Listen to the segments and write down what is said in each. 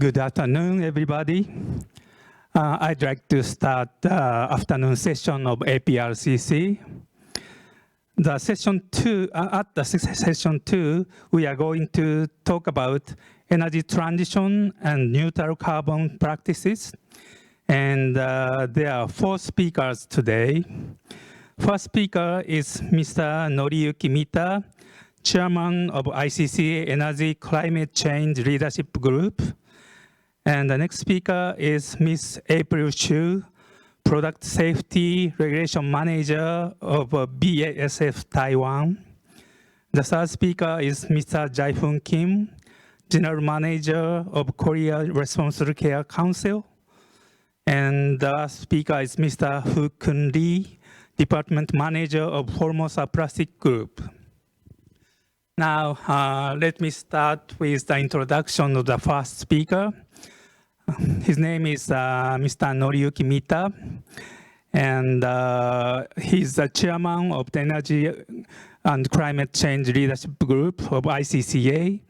Good afternoon, everybody. I'd like to start the afternoon session of APRCC. The session session two, we are going to talk about energy transition and neutral carbon practices. And there are 4 speakers today. First speaker is Mr. Noriyuki Mita, Chairman of ICCA Energy Climate Change Leadership Group. And the next speaker is Ms. April Chu, Product Safety Regulation Manager of BASF Taiwan. The third speaker is Mr. Jaihoon Kim, General Manager of Korea Responsible Care Council. And the last speaker is Mr. Hou-Kun Lee, Department Manager of Formosa Plastic Group. Now, let me start with the introduction of the first speaker. His name is Mr. Noriyuki Mita, and he's the chairman of the Energy and Climate Change Leadership Group of ICCA,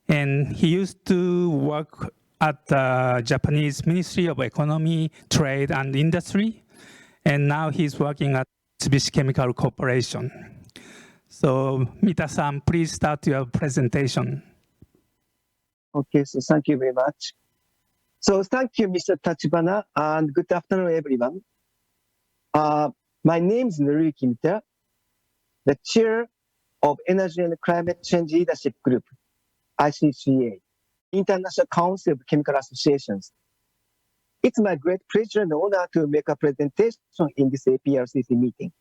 and he used to work at the Japanese Ministry of Economy, Trade and Industry, and now he's working at Mitsubishi Chemical Corporation. So, Mita-san, please start your presentation. Okay, so thank you very much. So thank you, Mr. Tachibana, and good afternoon, everyone. My name is Noriyuki Mita, the chair of Energy and Climate Change Leadership Group, ICCA, International Council of Chemical Associations. It's my great pleasure and honor to make a presentation in this APRCC meeting.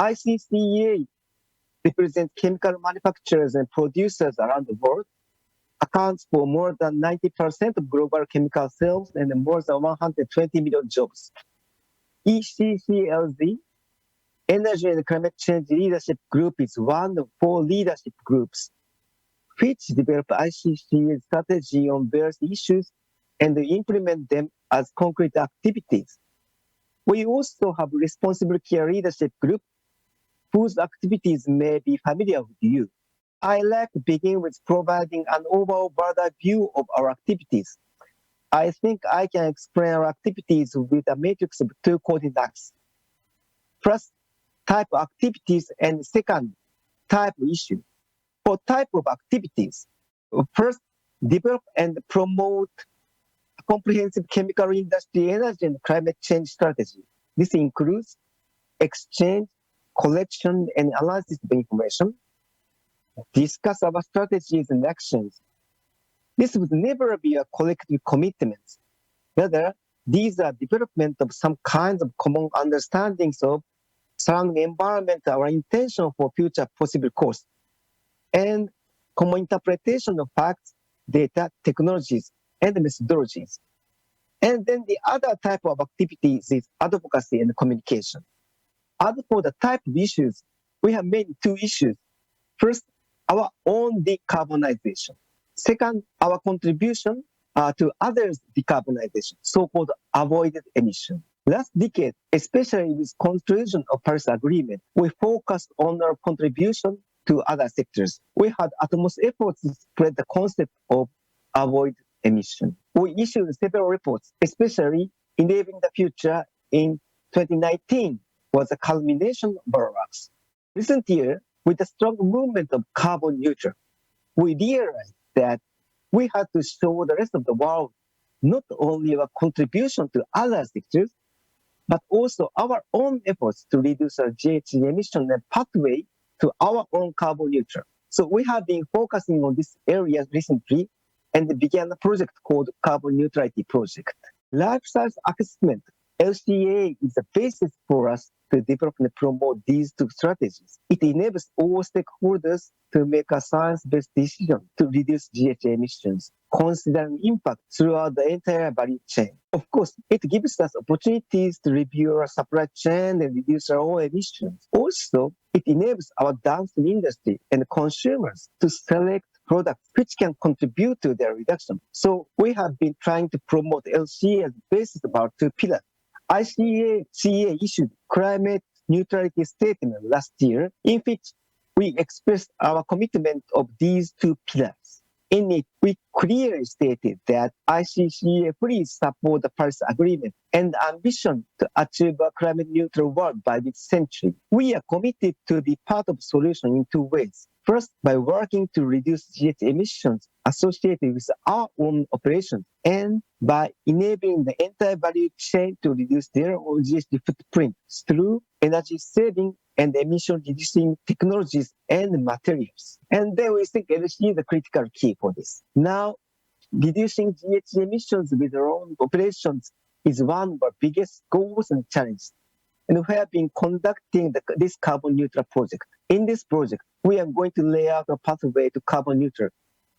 ICCA represents chemical manufacturers and producers around the world, accounts for more than 90% of global chemical sales and more than 120 million jobs. ECCLZ, Energy and Climate Change Leadership Group, is one of 4 leadership groups which develop ICCA's strategy on various issues and implement them as concrete activities. We also have a Responsible Care Leadership Group whose activities may be familiar with you. I like to begin with providing an overall broader view of our activities. I think I can explain our activities with a matrix of 2 coordinates. First, type of activities, and second, type of issue. For type of activities, first, develop and promote a comprehensive chemical industry energy and climate change strategy. This includes exchange, collection, and analysis of information, discuss our strategies and actions. This would never be a collective commitment. Rather, these are development of some kinds of common understandings of surrounding environment, our intention for future possible course, and common interpretation of facts, data, technologies, and methodologies. And then the other type of activities is advocacy and communication. As for the type of issues, we have made 2 issues. First, our own decarbonization. Second, our contribution to others' decarbonization, so-called avoided emission. Last decade, especially with conclusion of Paris Agreement, we focused on our contribution to other sectors. We had utmost efforts to spread the concept of avoid emission. We issued several reports, especially Enabling the Future in 2019 was a culmination of our works. Recent year, with the strong movement of carbon neutral, we realized that we had to show the rest of the world not only our contribution to other sectors, but also our own efforts to reduce our GHG emission and pathway to our own carbon neutral. So we have been focusing on this area recently and began a project called Carbon Neutrality Project. Life size assessment, LCA, is the basis for us to develop and promote these 2 strategies. It enables all stakeholders to make a science-based decision to reduce GHG emissions, considering impact throughout the entire value chain. Of course, it gives us opportunities to review our supply chain and reduce our own emissions. Also, it enables our downstream industry and consumers to select products which can contribute to their reduction. So we have been trying to promote LCA as the basis of our 2 pillars. ICCA issued Climate Neutrality Statement last year, in which we expressed our commitment of these 2 pillars. In it, we clearly stated that ICCA fully supports the Paris Agreement and the ambition to achieve a climate neutral world by this century. We are committed to be part of the solution in two ways. First, by working to reduce GHG emissions associated with our own operations, and by enabling the entire value chain to reduce their own GHG footprint through energy saving and emission-reducing technologies and materials. And then we think energy is the critical key for this. Now, reducing GHG emissions with our own operations is one of our biggest goals and challenges. And we have been conducting this carbon neutral project. In this project, we are going to lay out a pathway to carbon neutral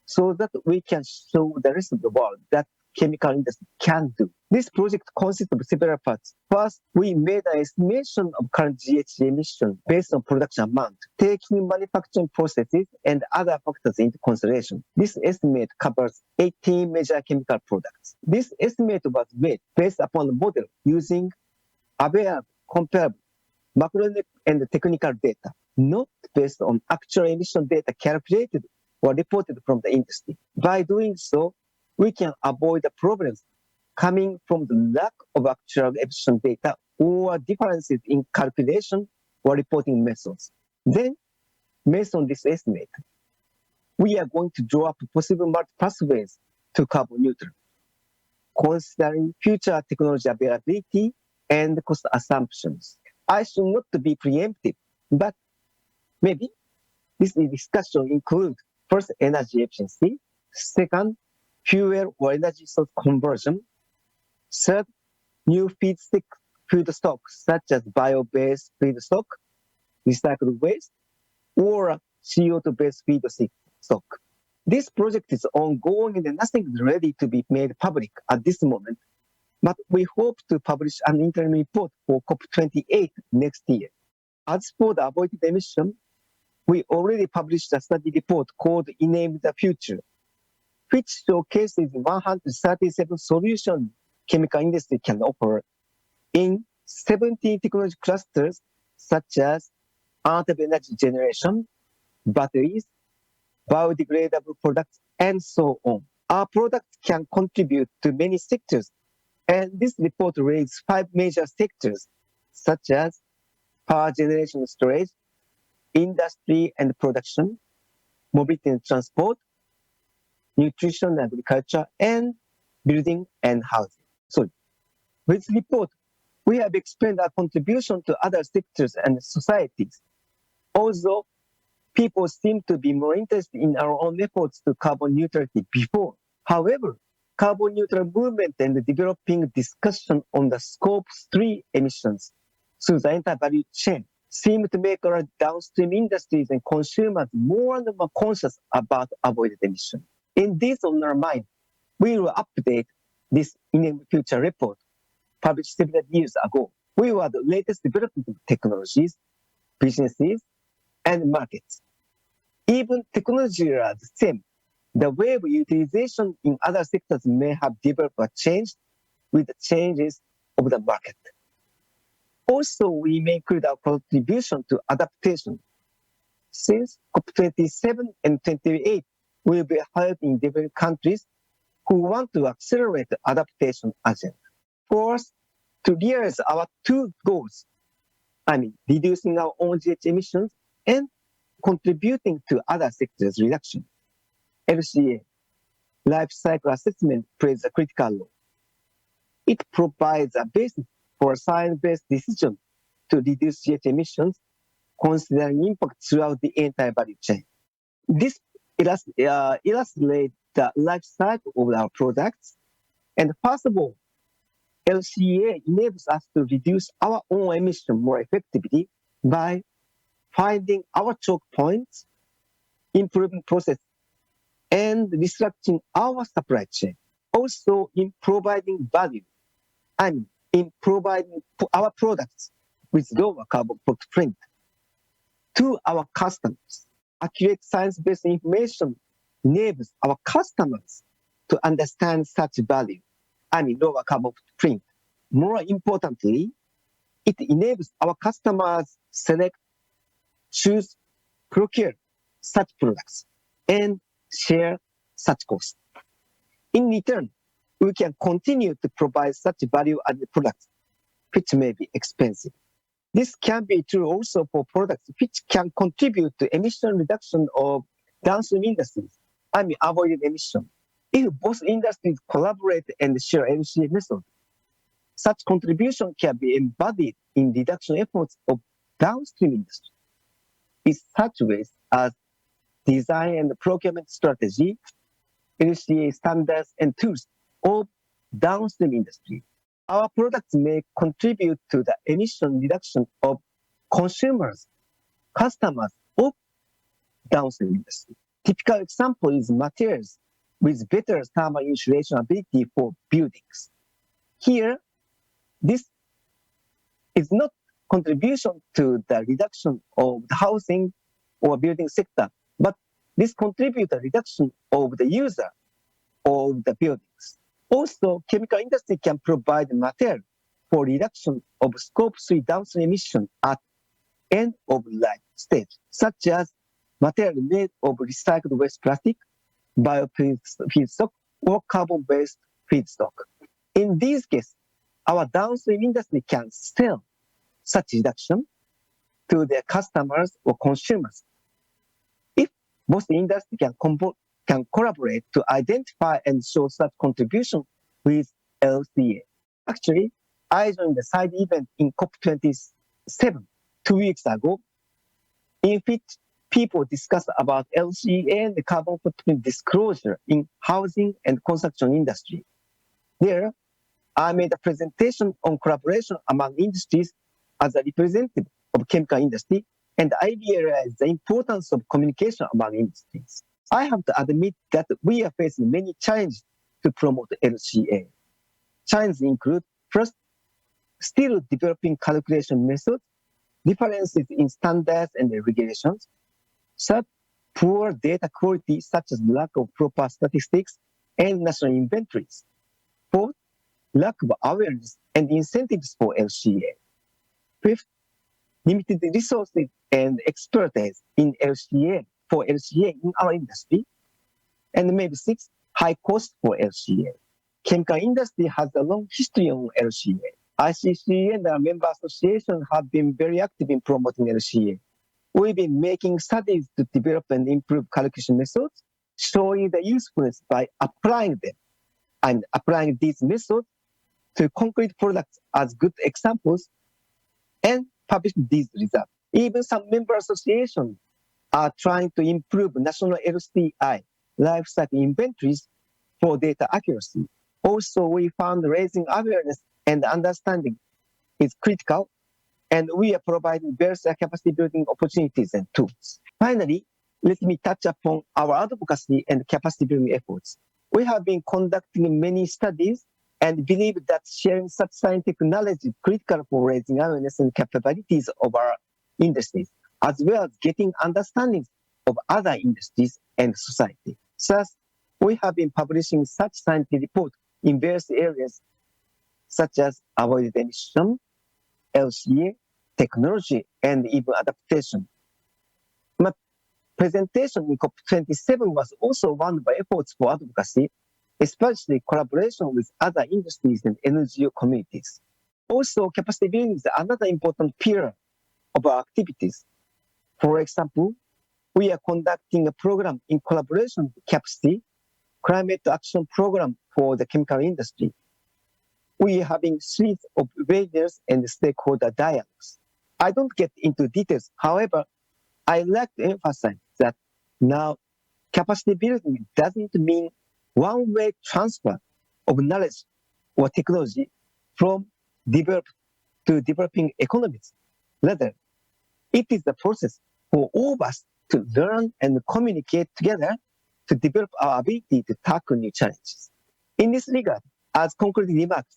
so that we can show the rest of the world that chemical industry can do. This project consists of several parts. First, we made an estimation of current GHG emissions based on production amount, taking manufacturing processes and other factors into consideration. This estimate covers 18 major chemical products. This estimate was made based upon a model using available, comparable, macro and technical data, not based on actual emission data calculated or reported from the industry. By doing so, we can avoid the problems coming from the lack of actual emission data or differences in calculation or reporting methods. Then, based on this estimate, we are going to draw up possible pathways to carbon neutral, considering future technology availability and cost assumptions. I should not be preemptive, but maybe this discussion includes first, energy efficiency, second, fuel or energy source conversion, third, new feedstock such as bio-based feedstock, recycled waste, or CO2-based feedstock. This project is ongoing and nothing is ready to be made public at this moment, but we hope to publish an interim report for COP28 next year. As for the avoided emission, we already published a study report called Enable the Future, which showcases 137 solutions chemical industry can offer in 17 technology clusters such as alternative energy generation, batteries, biodegradable products, and so on. Our products can contribute to many sectors, and this report raises 5 major sectors such as power generation and storage, industry and production, mobility and transport, nutrition and agriculture, and building and housing. So, with this report, we have explained our contribution to other sectors and societies. Although people seem to be more interested in our own efforts to carbon neutrality before. However, carbon neutral movement and developing discussion on the Scope 3 emissions through the entire value chain seem to make our downstream industries and consumers more and more conscious about avoided emission. In this on our mind, we will update this in a future report published several years ago. We were the latest development of technologies, businesses, and markets. Even technology are the same. The way of utilization in other sectors may have developed or changed with the changes of the market. Also, we may include our contribution to adaptation. Since COP27 and 28 will be held in different countries who want to accelerate the adaptation agenda. First, to realize our two goals, reducing our own GHG emissions and contributing to other sectors' reduction. LCA, life cycle assessment, plays a critical role. It provides a basis for a science-based decision to reduce GHG emissions, considering impact throughout the entire value chain. This illustrates the life cycle of our products. And first of all, LCA enables us to reduce our own emissions more effectively by finding our choke points, improving process, and restructuring our supply chain. Also, in providing value, in providing our products with lower carbon footprint to our customers. Accurate science-based information enables our customers to understand such value, lower carbon footprint. More importantly, it enables our customers select, choose, procure such products, and share such costs. In return, we can continue to provide such value-added products, which may be expensive. This can be true also for products which can contribute to emission reduction of downstream industries, avoided emission. If both industries collaborate and share LCA method, such contribution can be embodied in reduction efforts of downstream industry. In such ways as design and procurement strategy, LCA standards and tools of downstream industry. Our products may contribute to the emission reduction of consumers, customers of downstream industry. Typical example is materials with better thermal insulation ability for buildings. Here, this is not contribution to the reduction of the housing or building sector, but this contributes a reduction of the user of the buildings. Also, chemical industry can provide material for reduction of scope 3 downstream emission at end of life stage, such as material made of recycled waste plastic, biofeedstock, or carbon-based feedstock. In these cases, our downstream industry can sell such reduction to their customers or consumers. If both industries can collaborate to identify and show such contribution with LCA. Actually, I joined the side event in COP27 2 weeks ago, in which people discussed about LCA and the carbon footprint disclosure in housing and construction industry. There, I made a presentation on collaboration among industries as a representative of chemical industry, and I realized the importance of communication among industries. I have to admit that we are facing many challenges to promote LCA. Challenges include, first, still developing calculation methods, differences in standards and regulations. Third, poor data quality such as lack of proper statistics and national inventories. Fourth, lack of awareness and incentives for LCA. Fifth, limited resources and expertise in LCA in our industry. And maybe sixth, high cost for LCA. Chemical industry has a long history on LCA. ICCA and our member associations have been very active in promoting LCA. We've been making studies to develop and improve calculation methods, showing the usefulness by applying them and applying these methods to concrete products as good examples and publish these results. Even some member associations are trying to improve national LCI life cycle inventories for data accuracy. Also, we found raising awareness and understanding is critical, and we are providing various capacity building opportunities and tools. Finally, let me touch upon our advocacy and capacity building efforts. We have been conducting many studies and believe that sharing such scientific knowledge is critical for raising awareness and capabilities of our industries, as well as getting understanding of other industries and society. Thus, we have been publishing such scientific reports in various areas, such as avoided emission, LCA, technology, and even adaptation. My presentation in COP27 was also one of the efforts for advocacy, especially collaboration with other industries and NGO communities. Also, capacity building is another important pillar of our activities. For example, we are conducting a program in collaboration with Capacity, Climate Action Program for the chemical industry. We are having series of webinars and stakeholder dialogues. I don't get into details. However, I like to emphasize that now capacity building doesn't mean one-way transfer of knowledge or technology from developed to developing economies. Rather, it is the process for all of us to learn and communicate together to develop our ability to tackle new challenges. In this regard, as concluding remarks,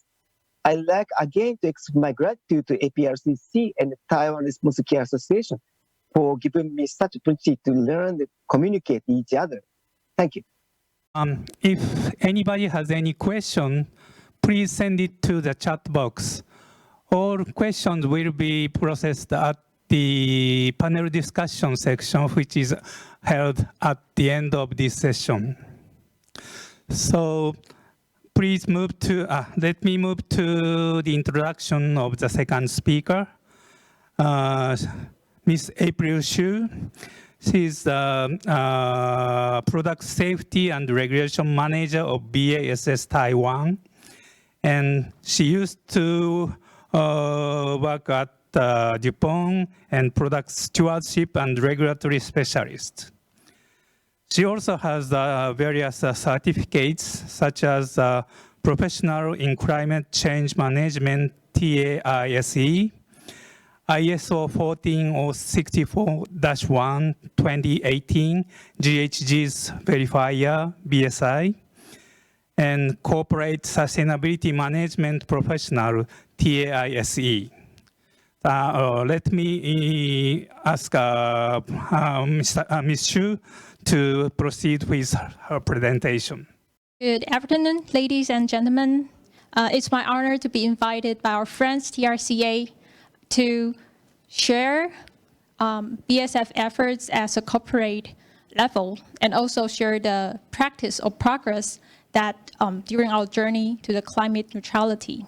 I'd like again to express my gratitude to APRCC and the Taiwan Responsible Care Association for giving me such opportunity to learn and communicate each other. Thank you. If anybody has any question, please send it to the chat box. All questions will be processed at the panel discussion section, which is held at the end of this session. So please let me move to the introduction of the second speaker, Ms. April Hsu. She's the Product Safety and Regulation Manager of BASF Taiwan. And she used to work at DuPont and Product Stewardship and Regulatory Specialist. She also has various certificates, such as Professional in Climate Change Management, TAISE, ISO 14064-1 2018, GHG's Verifier, BSI, and Corporate Sustainability Management Professional, TAISE. Let me ask Ms. Hsu to proceed with her presentation. Good afternoon, ladies and gentlemen. It's my honor to be invited by our friends KRCA to share BASF efforts as a corporate level and also share the practice or progress that during our journey to the climate neutrality.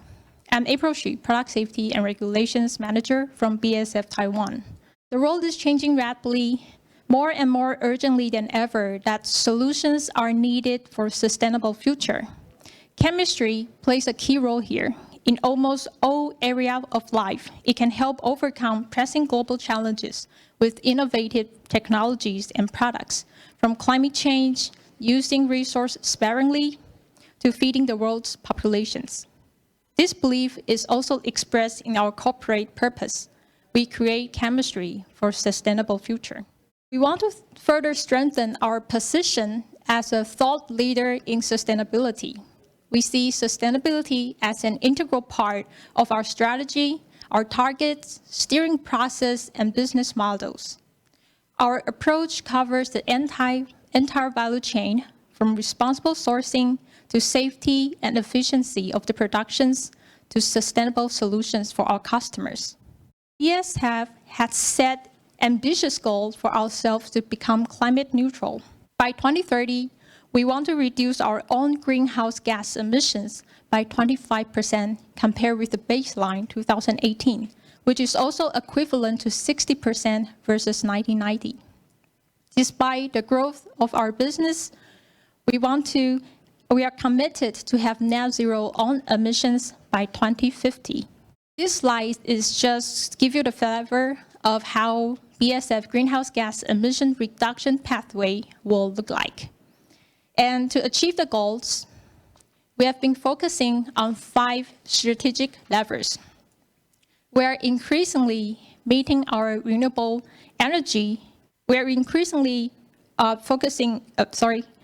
I'm April Hsu, Product Safety and Regulations Manager from BASF Taiwan. The world is changing rapidly, more and more urgently than ever, that solutions are needed for a sustainable future. Chemistry plays a key role here. In almost all areas of life, it can help overcome pressing global challenges with innovative technologies and products, from climate change, using resources sparingly, to feeding the world's populations. This belief is also expressed in our corporate purpose. We create chemistry for a sustainable future. We want to further strengthen our position as a thought leader in sustainability. We see sustainability as an integral part of our strategy, our targets, steering process, and business models. Our approach covers the entire value chain, from responsible sourcing to safety and efficiency of the productions to sustainable solutions for our customers. BASF has set ambitious goals for ourselves to become climate neutral. By 2030, we want to reduce our own greenhouse gas emissions by 25% compared with the baseline 2018, which is also equivalent to 60% versus 1990. Despite the growth of our business, we are committed to have net zero on emissions by 2050. This slide is just to give you the flavor of how BASF greenhouse gas emission reduction pathway will look like. And to achieve the goals, we have been focusing on 5 strategic levers. We are increasingly meeting our renewable energy. We are increasingly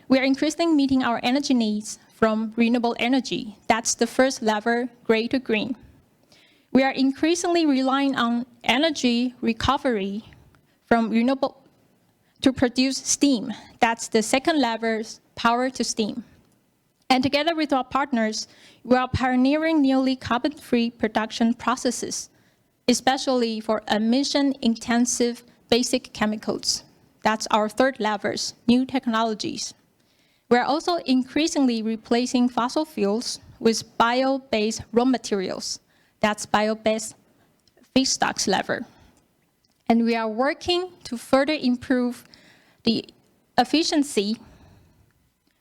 meeting our energy needs from renewable energy. That's the first lever, gray to green. We are increasingly relying on energy recovery from renewable to produce steam. That's the second lever, power to steam. And together with our partners, we are pioneering nearly carbon-free production processes, especially for emission-intensive basic chemicals. That's our third lever, new technologies. We are also increasingly replacing fossil fuels with bio-based raw materials. That's bio-based feedstocks lever. And we are working to further improve the efficiency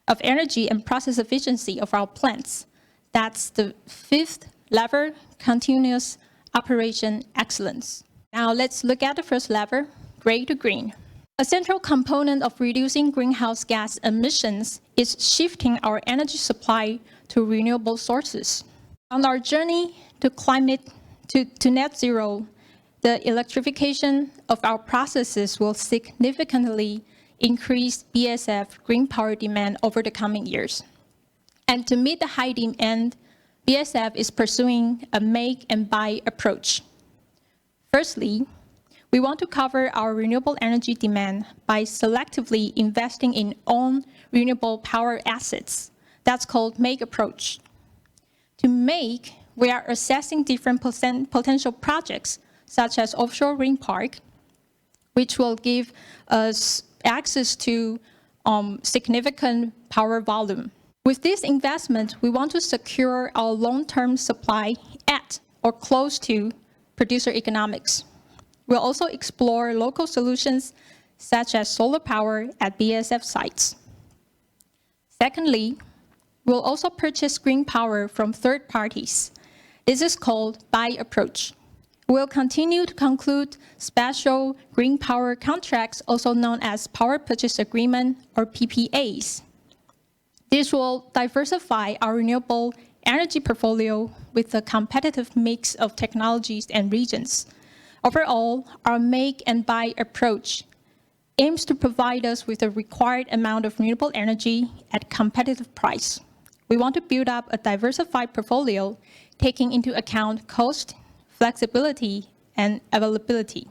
of energy and process efficiency of our plants. That's the fifth lever, continuous operation excellence. Now let's look at the first lever, gray to green. A central component of reducing greenhouse gas emissions is shifting our energy supply to renewable sources. On our journey to net zero, the electrification of our processes will significantly increase BASF green power demand over the coming years. And to meet the high demand, BASF is pursuing a make and buy approach. Firstly, we want to cover our renewable energy demand by selectively investing in own renewable power assets. That's called make approach. To make, we are assessing different potential projects, such as offshore wind park, which will give us access to significant power volume. With this investment, we want to secure our long-term supply at or close to producer economics. We'll also explore local solutions such as solar power at BASF sites. Secondly, we'll also purchase green power from third parties. This is called buy approach. We'll continue to conclude special green power contracts, also known as power purchase agreement or PPAs. This will diversify our renewable energy portfolio with a competitive mix of technologies and regions. Overall, our make and buy approach aims to provide us with the required amount of renewable energy at competitive price. We want to build up a diversified portfolio, taking into account cost, flexibility, and availability.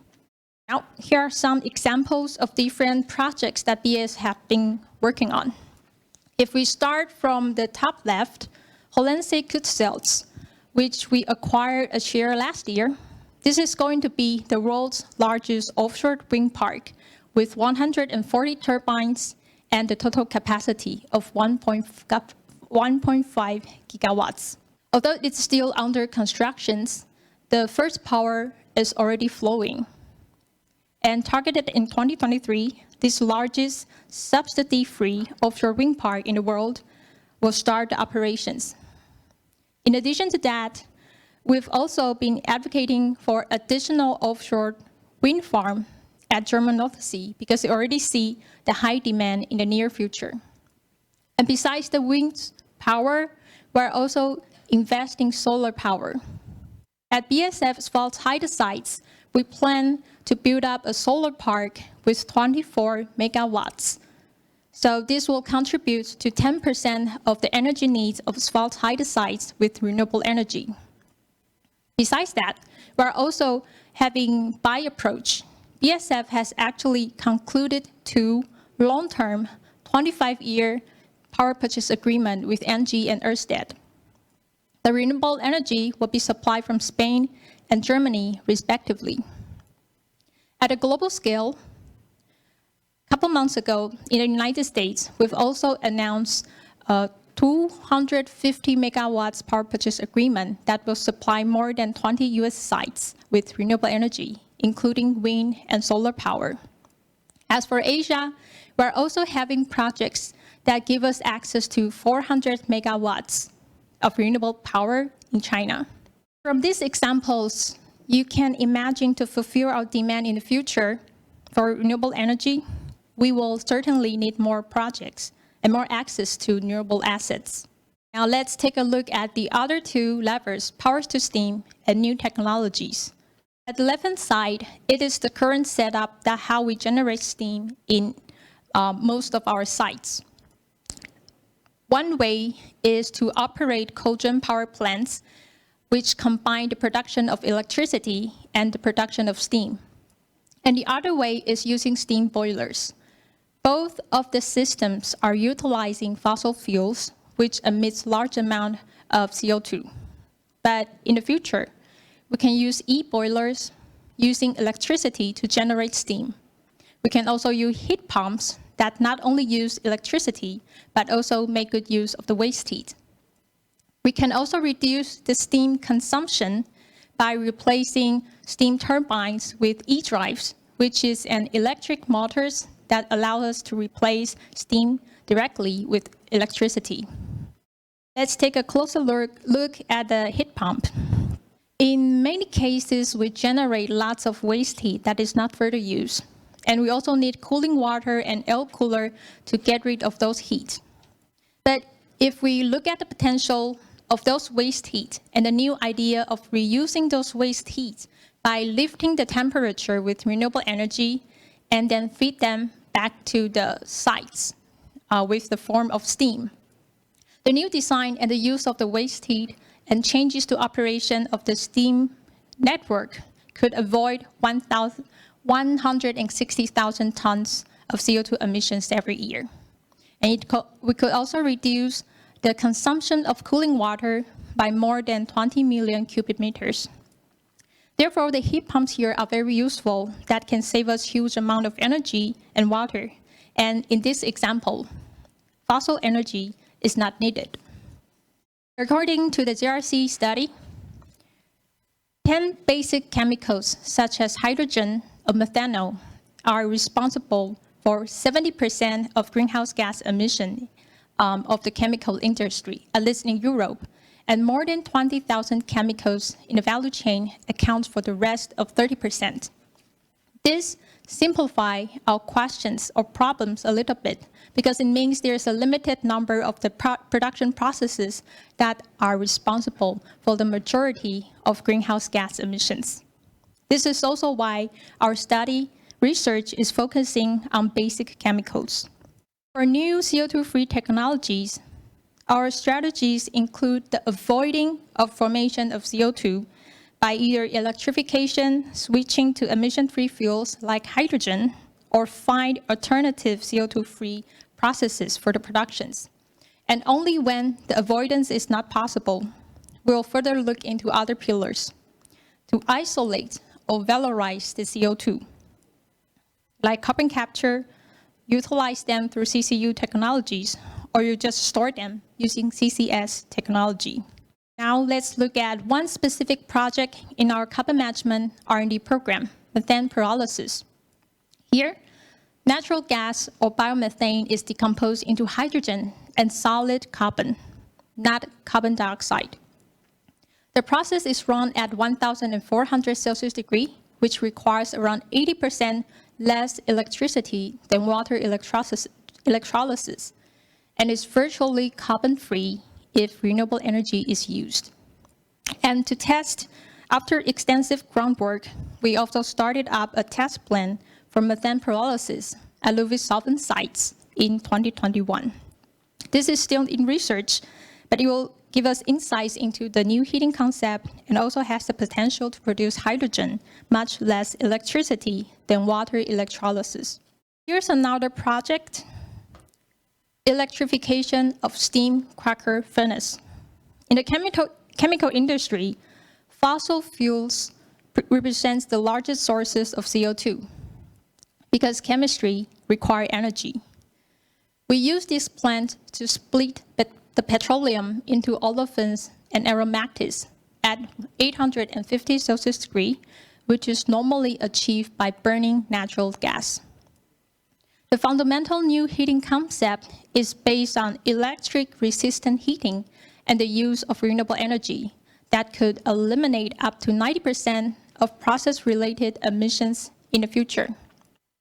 Now, here are some examples of different projects that BASF have been working on. If we start from the top left, Hollandse Kust Cells, which we acquired a share last year. This is going to be the world's largest offshore wind park with 140 turbines and a total capacity of 1.5 gigawatts. Although it's still under construction, the first power is already flowing. And targeted in 2023, this largest subsidy-free offshore wind park in the world will start the operations. In addition to that, we've also been advocating for additional offshore wind farm at German North Sea because we already see the high demand in the near future. And besides the wind power, we're also investing solar power. At BASF's Schwarzheide sites, we plan to build up a solar park with 24 megawatts. So this will contribute to 10% of the energy needs of Schwarzheide sites with renewable energy. Besides that, we're also having buy approach. BASF has actually concluded 2 long-term 25-year power purchase agreement with ENGIE and Ørsted. The renewable energy will be supplied from Spain and Germany, respectively. At a global scale, a couple months ago in the United States, we've also announced a 250 megawatts power purchase agreement that will supply more than 20 US sites with renewable energy, including wind and solar power. As for Asia, we're also having projects that give us access to 400 megawatts of renewable power in China. From these examples, you can imagine to fulfill our demand in the future for renewable energy, we will certainly need more projects and more access to renewable assets. Now let's take a look at the other 2 levers, power to steam and new technologies. At the left-hand side, it is the current setup that how we generate steam in most of our sites. One way is to operate cogen power plants, which combine the production of electricity and the production of steam. And the other way is using steam boilers. Both of the systems are utilizing fossil fuels, which emits large amount of CO2. But in the future, we can use e-boilers using electricity to generate steam. We can also use heat pumps that not only use electricity, but also make good use of the waste heat. We can also reduce the steam consumption by replacing steam turbines with e-drives, which is an electric motors that allow us to replace steam directly with electricity. Let's take a closer look at the heat pump. In many cases, we generate lots of waste heat that is not further used. And we also need cooling water and air cooler to get rid of those heat. But if we look at the potential of those waste heat and the new idea of reusing those waste heat by lifting the temperature with renewable energy and then feed them back to the sites with the form of steam. The new design and the use of the waste heat and changes to operation of the steam network could avoid 160,000 tons of CO2 emissions every year. And we could also reduce the consumption of cooling water by more than 20 million cubic meters. Therefore, the heat pumps here are very useful that can save us huge amount of energy and water. And in this example, fossil energy is not needed. According to the JRC study, 10 basic chemicals such as hydrogen or methanol are responsible for 70% of greenhouse gas emission of the chemical industry, at least in Europe, and more than 20,000 chemicals in the value chain account for the rest of 30%. This simplifies our questions or problems a little bit because it means there's a limited number of the production processes that are responsible for the majority of greenhouse gas emissions. This is also why our study research is focusing on basic chemicals. For new CO2-free technologies, our strategies include the avoiding of formation of CO2 by either electrification, switching to emission-free fuels like hydrogen, or find alternative CO2-free processes for the productions. And only when the avoidance is not possible, we'll further look into other pillars to isolate or valorize the CO2, like carbon capture, utilize them through CCU technologies, or you just store them using CCS technology. Now let's look at one specific project in our carbon management R&D program, methane pyrolysis. Here, natural gas or biomethane is decomposed into hydrogen and solid carbon, not carbon dioxide. The process is run at 1,400 Celsius degree, which requires around 80% less electricity than water electrolysis, and is virtually carbon-free if renewable energy is used. And to test, after extensive groundwork, we also started up a test plan for methane pyrolysis at Ludwigshafen sites in 2021. This is still in research, but it will give us insights into the new heating concept and also has the potential to produce hydrogen, much less electricity than water electrolysis. Here's another project, electrification of steam cracker furnace. In the chemical industry, fossil fuels represents the largest sources of CO2 because chemistry requires energy. We use this plant to split the petroleum into olefins and aromatics at 850 Celsius degree, which is normally achieved by burning natural gas. The fundamental new heating concept is based on electric resistant heating and the use of renewable energy that could eliminate up to 90% of process-related emissions in the future.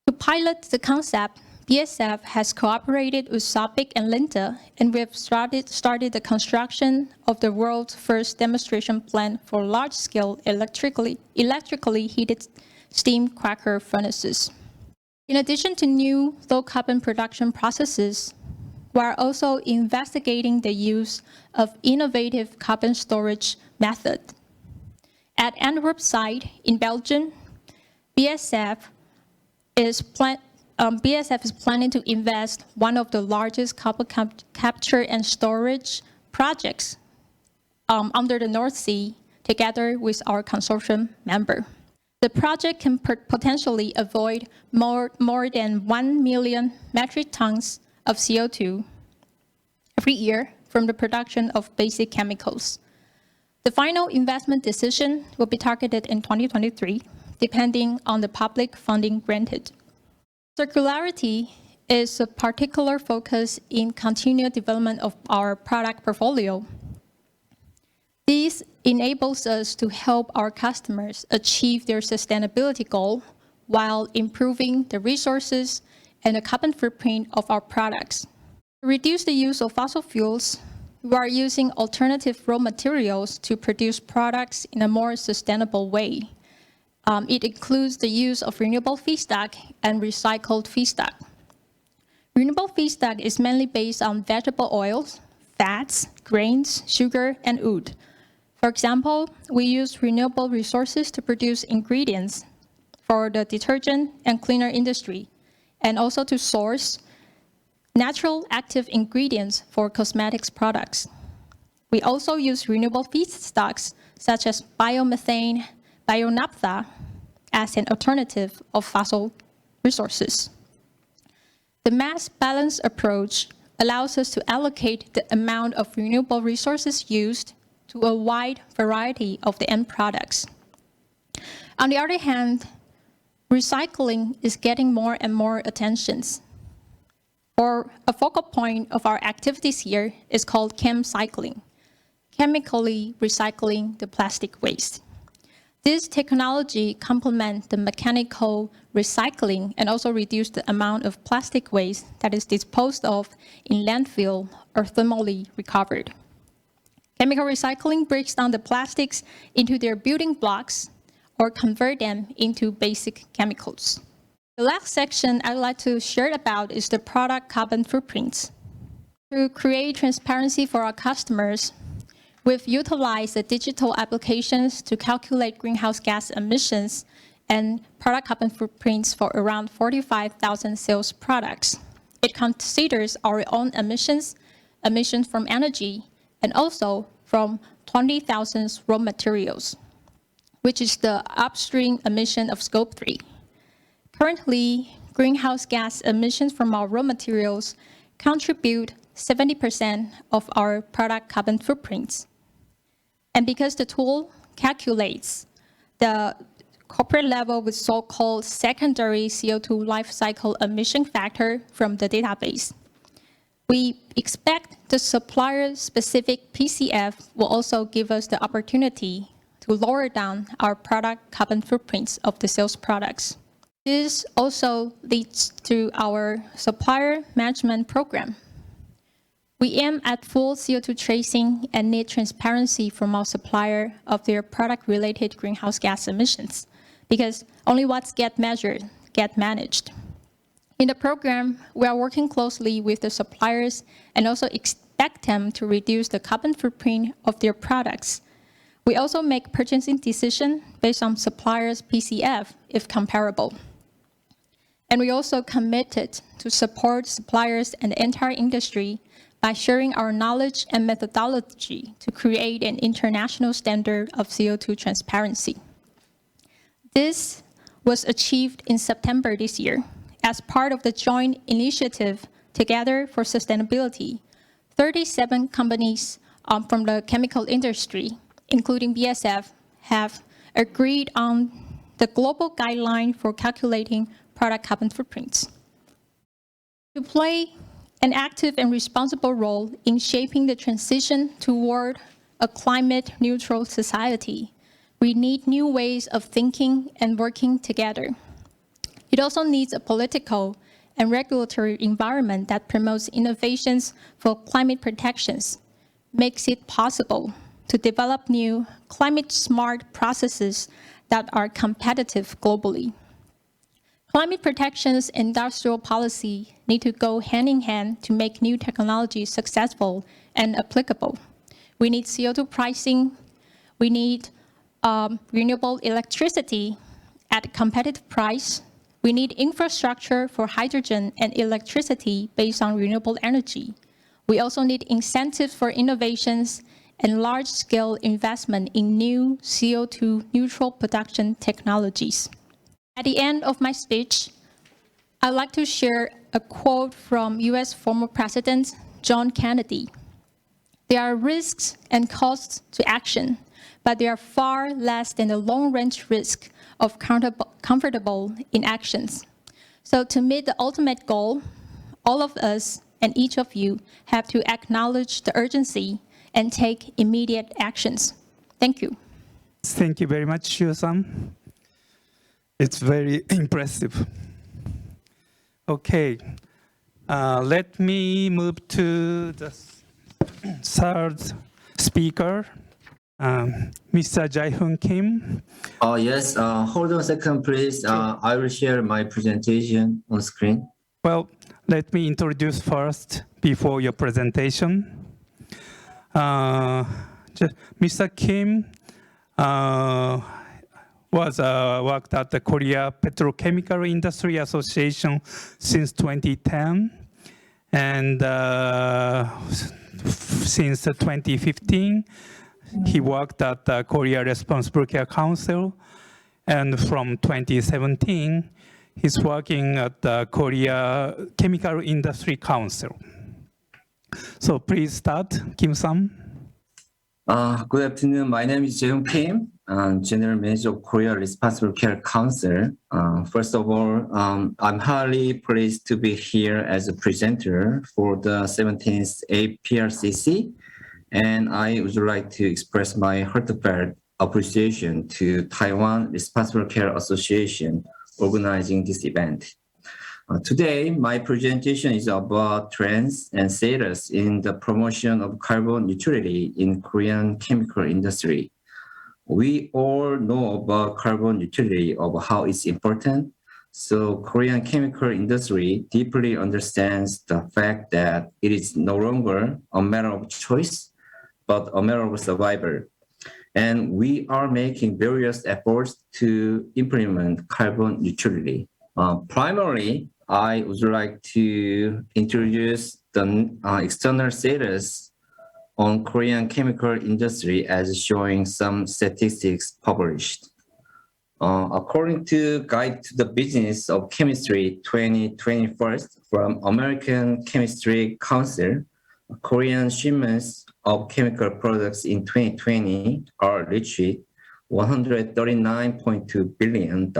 To pilot the concept, BASF has cooperated with SABIC and Linde, and we have started the construction of the world's first demonstration plant for large-scale electrically heated steam cracker furnaces. In addition to new low-carbon production processes, we are also investigating the use of innovative carbon storage method. At Antwerp site in Belgium, BASF is planning to invest one of the largest carbon capture and storage projects under the North Sea together with our consortium member. The project can potentially avoid more than 1 million metric tons of CO2 every year from the production of basic chemicals. The final investment decision will be targeted in 2023, depending on the public funding granted. Circularity is a particular focus in continued development of our product portfolio. This enables us to help our customers achieve their sustainability goal while improving the resources and the carbon footprint of our products. To reduce the use of fossil fuels, we are using alternative raw materials to produce products in a more sustainable way. It includes the use of renewable feedstock and recycled feedstock. Renewable feedstock is mainly based on vegetable oils, fats, grains, sugar, and wood. For example, we use renewable resources to produce ingredients for the detergent and cleaner industry, and also to source natural active ingredients for cosmetics products. We also use renewable feedstocks such as biomethane, bio-naphtha as an alternative of fossil resources. The mass balance approach allows us to allocate the amount of renewable resources used to a wide variety of the end products. On the other hand, recycling is getting more and more attention. Or a focal point of our activities here is called ChemCycling, chemically recycling the plastic waste. This technology complements the mechanical recycling and also reduces the amount of plastic waste that is disposed of in landfill or thermally recovered. Chemical recycling breaks down the plastics into their building blocks or convert them into basic chemicals. The last section I'd like to share about is the product carbon footprints. To create transparency for our customers, we've utilized the digital applications to calculate greenhouse gas emissions and product carbon footprints for around 45,000 sales products. It considers our own emissions from energy, and also from 20,000 raw materials, which is the upstream emission of Scope 3. Currently, greenhouse gas emissions from our raw materials contribute 70% of our product carbon footprints. And because the tool calculates the corporate level with so-called secondary CO2 life cycle emission factor from the database, we expect the supplier-specific PCF will also give us the opportunity to lower down our product carbon footprints of the sales products. This also leads to our supplier management program. We aim at full CO2 tracing and need transparency from our supplier of their product-related greenhouse gas emissions, because only what gets measured get managed. In the program, we are working closely with the suppliers and also expect them to reduce the carbon footprint of their products. We also make purchasing decisions based on suppliers' PCF if comparable. And we also committed to support suppliers and the entire industry by sharing our knowledge and methodology to create an international standard of CO2 transparency. This was achieved in September this year. As part of the joint initiative Together for Sustainability, 37 companies from the chemical industry, including BASF, have agreed on the global guideline for calculating product carbon footprints. To play an active and responsible role in shaping the transition toward a climate-neutral society, we need new ways of thinking and working together. It also needs a political and regulatory environment that promotes innovations for climate protections, makes it possible to develop new climate-smart processes that are competitive globally. Climate protections and industrial policy need to go hand in hand to make new technologies successful and applicable. We need CO2 pricing. We need renewable electricity at a competitive price. We need infrastructure for hydrogen and electricity based on renewable energy. We also need incentives for innovations and large-scale investment in new CO2 neutral production technologies. At the end of my speech, I'd like to share a quote from US former President John Kennedy. There are risks and costs to action, but they are far less than the long-range risk of comfortable inactions. So to meet the ultimate goal, all of us and each of you have to acknowledge the urgency and take immediate actions. Thank you. Thank you very much, Shio-san. It's very impressive. Okay, let me move to the third speaker, Mr. Jaihoon Kim. Yes, hold on a second, please. I will share my presentation on screen. Well, let me introduce first before your presentation. Mr. Kim worked at the Korea Petrochemical Industry Association since 2010, and since 2015, he worked at the Korea Responsible Care Council, and from 2017, He's working at the Korea Chemical Industry Council. So please start, Kim-san. Good afternoon. My name is Jaihoon Kim. I'm General Manager of Korea Responsible Care Council. First of all, I'm highly pleased to be here as a presenter for the 17th KRCC, and I would like to express my heartfelt appreciation to Taiwan Responsible Care Association organizing this event. Today, my presentation is about trends and status in the promotion of carbon neutrality in Korean chemical industry. We all know about carbon neutrality, of how it's important. So Korean chemical industry deeply understands the fact that it is no longer a matter of choice, but a matter of survival. And we are making various efforts to implement carbon neutrality. Primarily, I would like to introduce the external status on Korean chemical industry as showing some statistics published. According to Guide to the Business of Chemistry 2021 from American Chemistry Council, Korean shipments of chemical products in 2020 are reached $139.2 billion.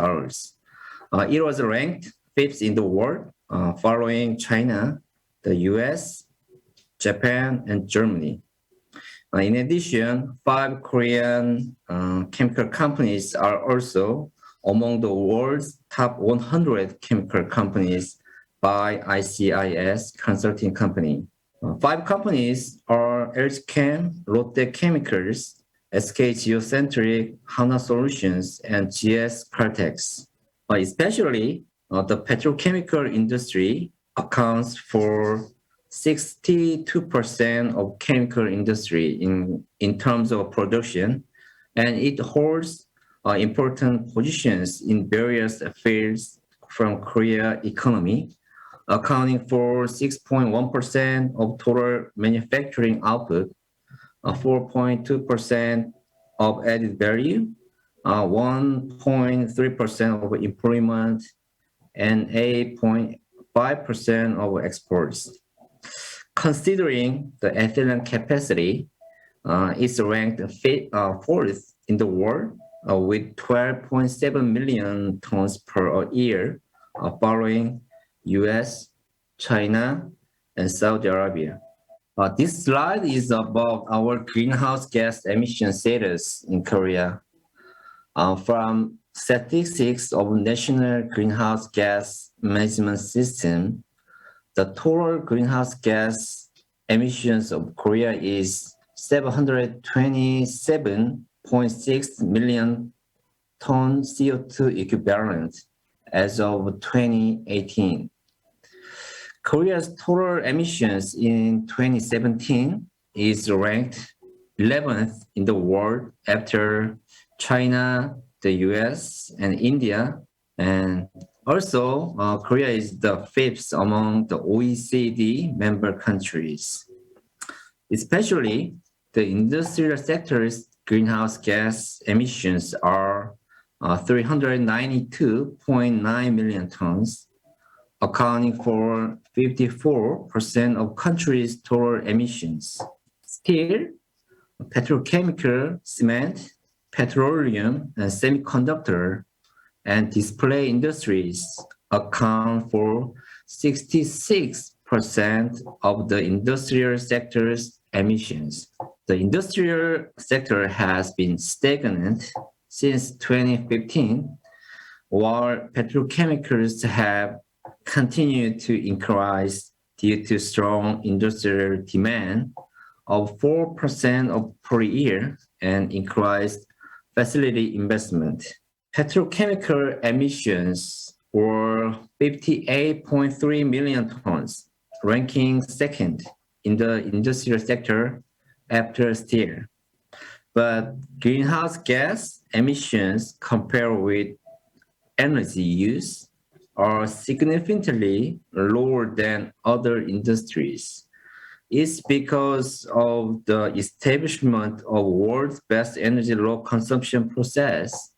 It was ranked fifth in the world, following China, the US, Japan, and Germany. In addition, 5 Korean chemical companies are also among the world's top 100 chemical companies by ICCA consulting company. 5 companies are LGchem, Lotte Chemicals, SK Geocentric, Hana Solutions, and GS Caltex. Especially, the petrochemical industry accounts for 62% of chemical industry in terms of production, and it holds important positions in various fields from Korea economy, accounting for 6.1% of total manufacturing output, 4.2% of added value, 1.3% of employment, and 8.5% of exports. Considering the ethylene capacity, it's ranked fourth in the world with 12.7 million tons per year, following US, China, and Saudi Arabia. This slide is about our greenhouse gas emission status in Korea. From statistics of National Greenhouse Gas Management System, the total greenhouse gas emissions of Korea is 727.6 million ton CO2 equivalent as of 2018. Korea's total emissions in 2017 is ranked 11th in the world after China, the US, and India, and also Korea is the 5th among the OECD member countries. Especially, the industrial sector's greenhouse gas emissions are 392.9 million tons, accounting for 54% of country's total emissions. Still, petrochemical, cement, petroleum, and semiconductor and display industries account for 66% of the industrial sector's emissions. The industrial sector has been stagnant since 2015, while petrochemicals have continued to increase due to strong industrial demand of 4% per year and increased facility investment. Petrochemical emissions were 58.3 million tons, ranking second in the industrial sector after steel. But greenhouse gas emissions compared with energy use are significantly lower than other industries. It's because of the establishment of world's best energy low consumption process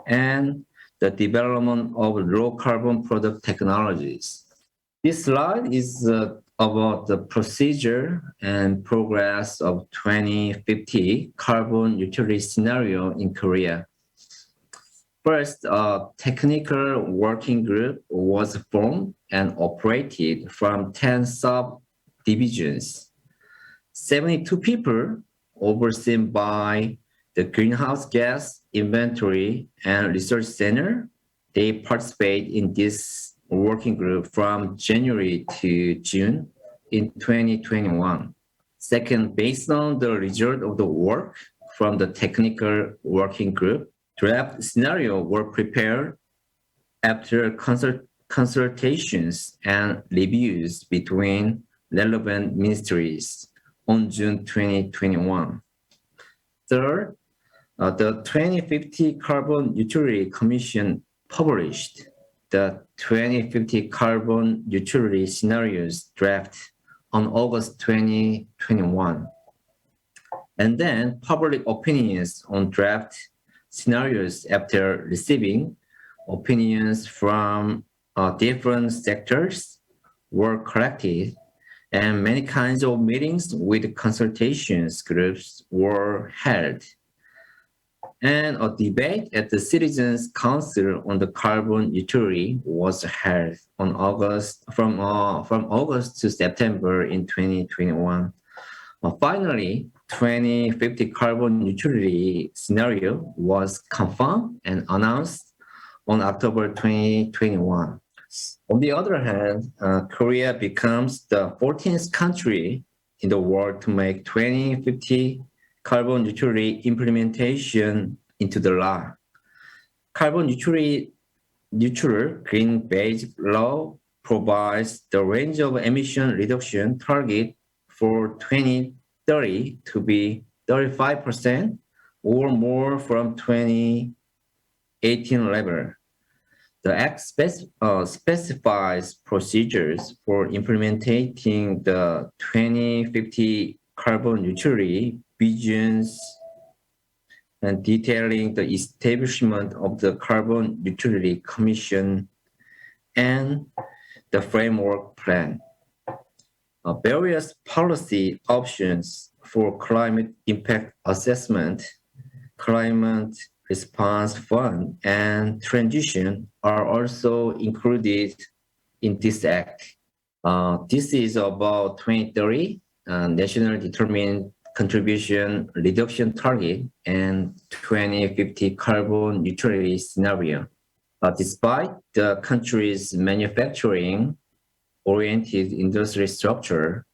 and the development of low carbon product technologies. This slide is about the procedure and progress of 2050 carbon neutrality scenario in Korea. First, a technical working group was formed and operated from 10 subdivisions. 72 people overseen by the Greenhouse Gas Inventory and Research Center. They participate in this working group from January to June in 2021. Second, based on the result of the work from the technical working group, draft scenario were prepared after consultations and reviews between relevant ministries on June 2021. Third, the 2050 Carbon Neutrality Commission published the 2050 Carbon Neutrality Scenarios draft on August 2021. And then public opinions on draft scenarios after receiving opinions from different sectors were collected, and many kinds of meetings with consultations groups were held. And a debate at the Citizens Council on the carbon neutrality was held on from August to September in 2021. Finally, 2050 carbon neutrality scenario was confirmed and announced on October 2021. On the other hand, Korea becomes the 14th country in the world to make 2050 carbon neutrality implementation into the law. Carbon neutral green-based law provides the range of emission reduction target for 2030 to be 35% or more from 2018 level. The Act specifies procedures for implementing the 2050 carbon neutrality visions and detailing the establishment of the Carbon Neutrality Commission and the framework plan. Various policy options for climate impact assessment, climate response fund, and transition are also included in this act. This is about 2030 national determined contribution reduction target and 2050 carbon neutrality scenario. Despite the country's manufacturing-oriented industry structure,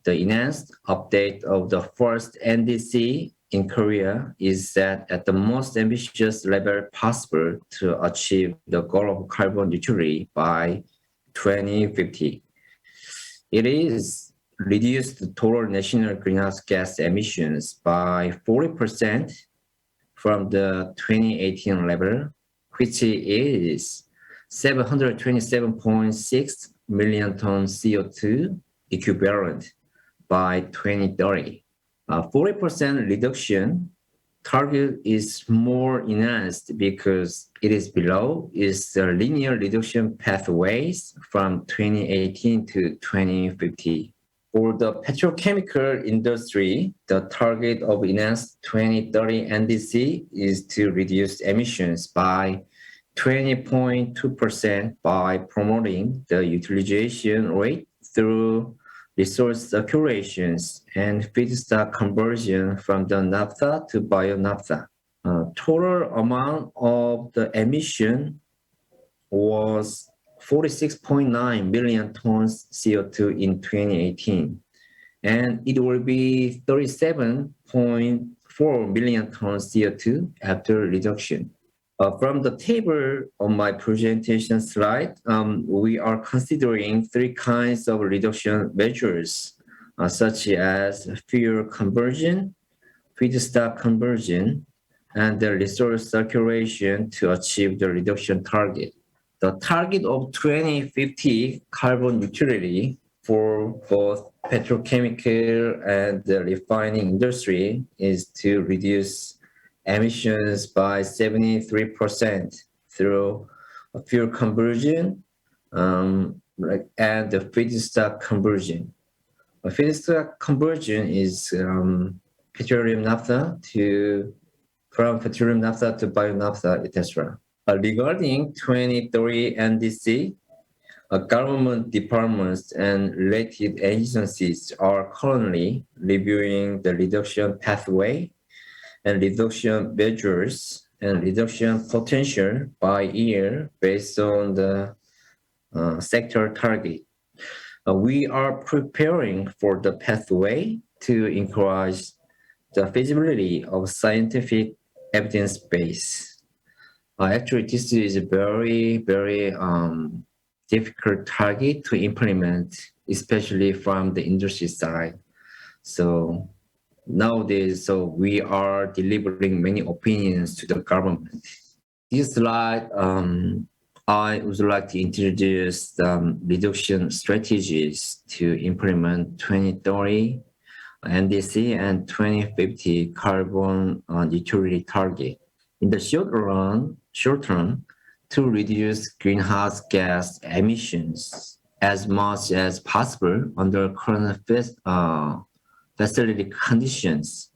the enhanced update of the first NDC in Korea is set at the most ambitious level possible to achieve the goal of carbon neutrality by 2050. It is reduced the total national greenhouse gas emissions by 40% from the 2018 level, which is 727.6 million tons CO2 equivalent by 2030. 40% reduction target is more enhanced because it is below its linear reduction pathways from 2018 to 2050. For the petrochemical industry, the target of enhanced 2030 NDC is to reduce emissions by 20.2% by promoting the utilization rate through resource circulations and feedstock conversion from the naphtha to bio-naphtha. Total amount of the emission was 46.9 million tons CO2 in 2018, and it will be 37.4 million tons CO2 after reduction. From the table on my presentation slide, we are considering three kinds of reduction measures, such as fuel conversion, feedstock conversion, and the resource circulation to achieve the reduction target. The target of 2050 carbon neutrality for both petrochemical and the refining industry is to reduce emissions by 73% through a fuel conversion and the feedstock conversion. A feedstock conversion is petroleum naphtha from petroleum naphtha to bio-naphtha, etc. Regarding 2030 NDC, government departments and related agencies are currently reviewing the reduction pathway and reduction measures and reduction potential by year based on the sector target. We are preparing for the pathway to encourage the feasibility of scientific evidence base. Actually, this is a very, very difficult target to implement, especially from the industry side. So nowadays, we are delivering many opinions to the government. This slide, I would like to introduce reduction strategies to implement 2030 NDC and 2050 carbon neutrality target. In the short term, to reduce greenhouse gas emissions as much as possible under current facility conditions.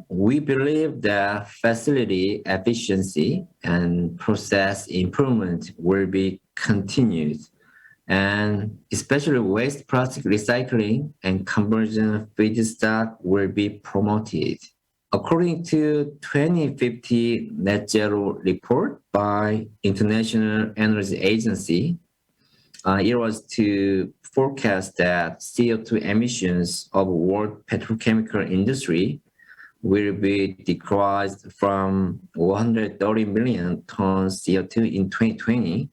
We believe that facility efficiency and process improvement will be continued, and especially waste plastic recycling and conversion feedstock will be promoted. According to 2050 Net Zero report by International Energy Agency, it was to forecast that CO2 emissions of world petrochemical industry will be decreased from 130 million tons CO2 in 2020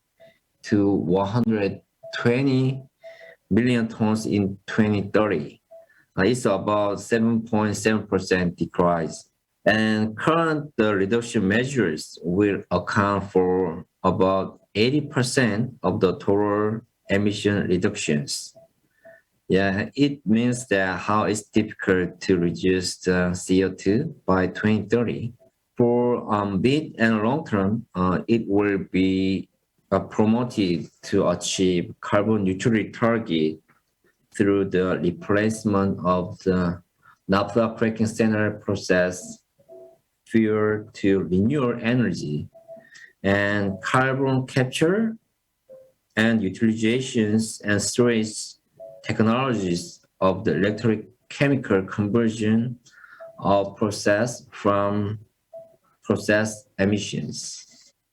to 120 million tons in 2030. It's about 7.7% decrease. And current reduction measures will account for about 80% of the total emission reductions. Yeah, it means that how it's difficult to reduce the CO2 by 2030. For mid and long term, it will be promoted to achieve carbon neutrality target through the replacement of the naphtha cracking standard process fuel to renewable energy and carbon capture and utilizations and storage technologies of the electrochemical conversion of process from process emissions.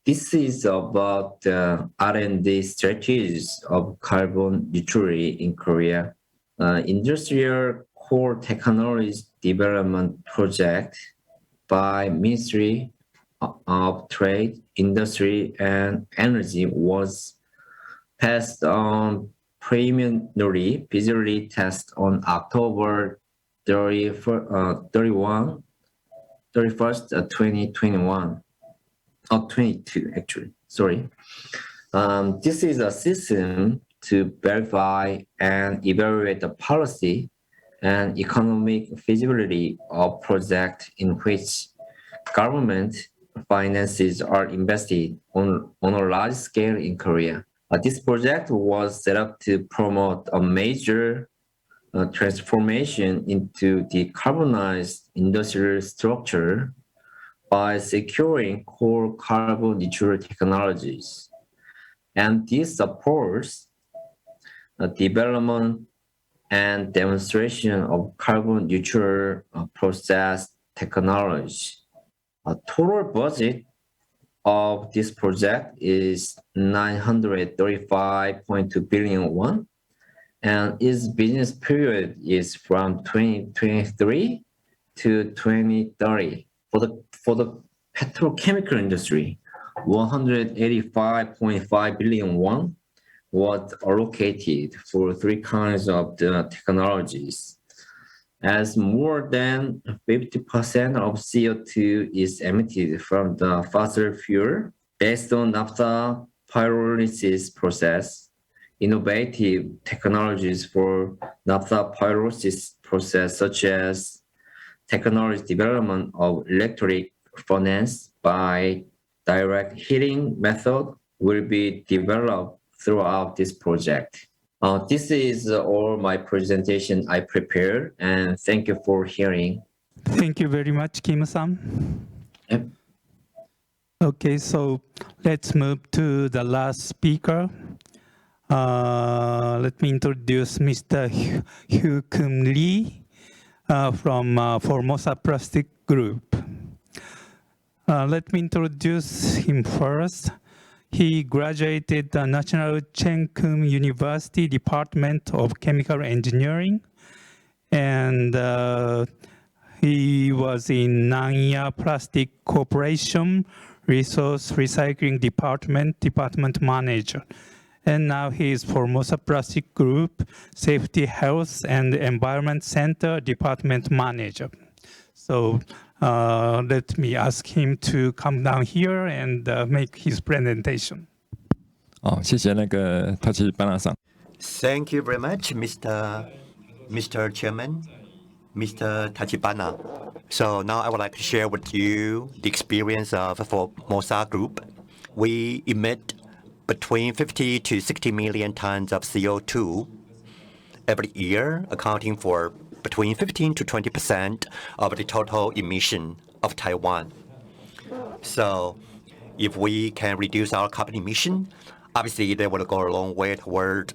This is about the R&D strategies of carbon neutrality in Korea. Industrial core technologies development project by Ministry of Trade, Industry and Energy was passed on preliminary feasibility test on October 31st, 2021. 22 actually, sorry. This is a system to verify and evaluate the policy and economic feasibility of projects in which government finances are invested on a large scale in Korea. This project was set up to promote a major transformation into decarbonized industrial structure by securing core carbon neutral technologies. And this supports the development and demonstration of carbon neutral process technology. A total budget of this project is 935.2 billion won, and its business period is from 2023 to 2030. For the petrochemical industry, 185.5 billion won was allocated for three kinds of the technologies, as more than 50% of CO2 is emitted from the fossil fuel based on naphtha pyrolysis process. Innovative technologies for naphtha pyrolysis process, such as technology development of electric furnace by direct heating method will be developed throughout this project. This is all my presentation I prepared, and thank you for hearing. Thank you very much, Kim-san. Yep. Okay, so let's move to the last speaker. Let me introduce Mr. Hou-Kun Lee from Formosa Plastic Group. Let me introduce him first. He graduated the National Cheng Kung University Department of Chemical Engineering, and he was in Nanya Plastic Corporation Resource Recycling Department Manager. And now he is Formosa Plastic Group Safety, Health, and Environment Center Department Manager. So let me ask him to come down here and make his presentation. 谢谢那个Tachibanaさん。 Thank you very much, Mr. Chairman, Mr. Tachibana. So now I would like to share with you the experience of Formosa Group. We emit between 50 to 60 million tons of CO2 every year, accounting for between 15 to 20% of the total emission of Taiwan. So if we can reduce our carbon emission, obviously they will go a long way toward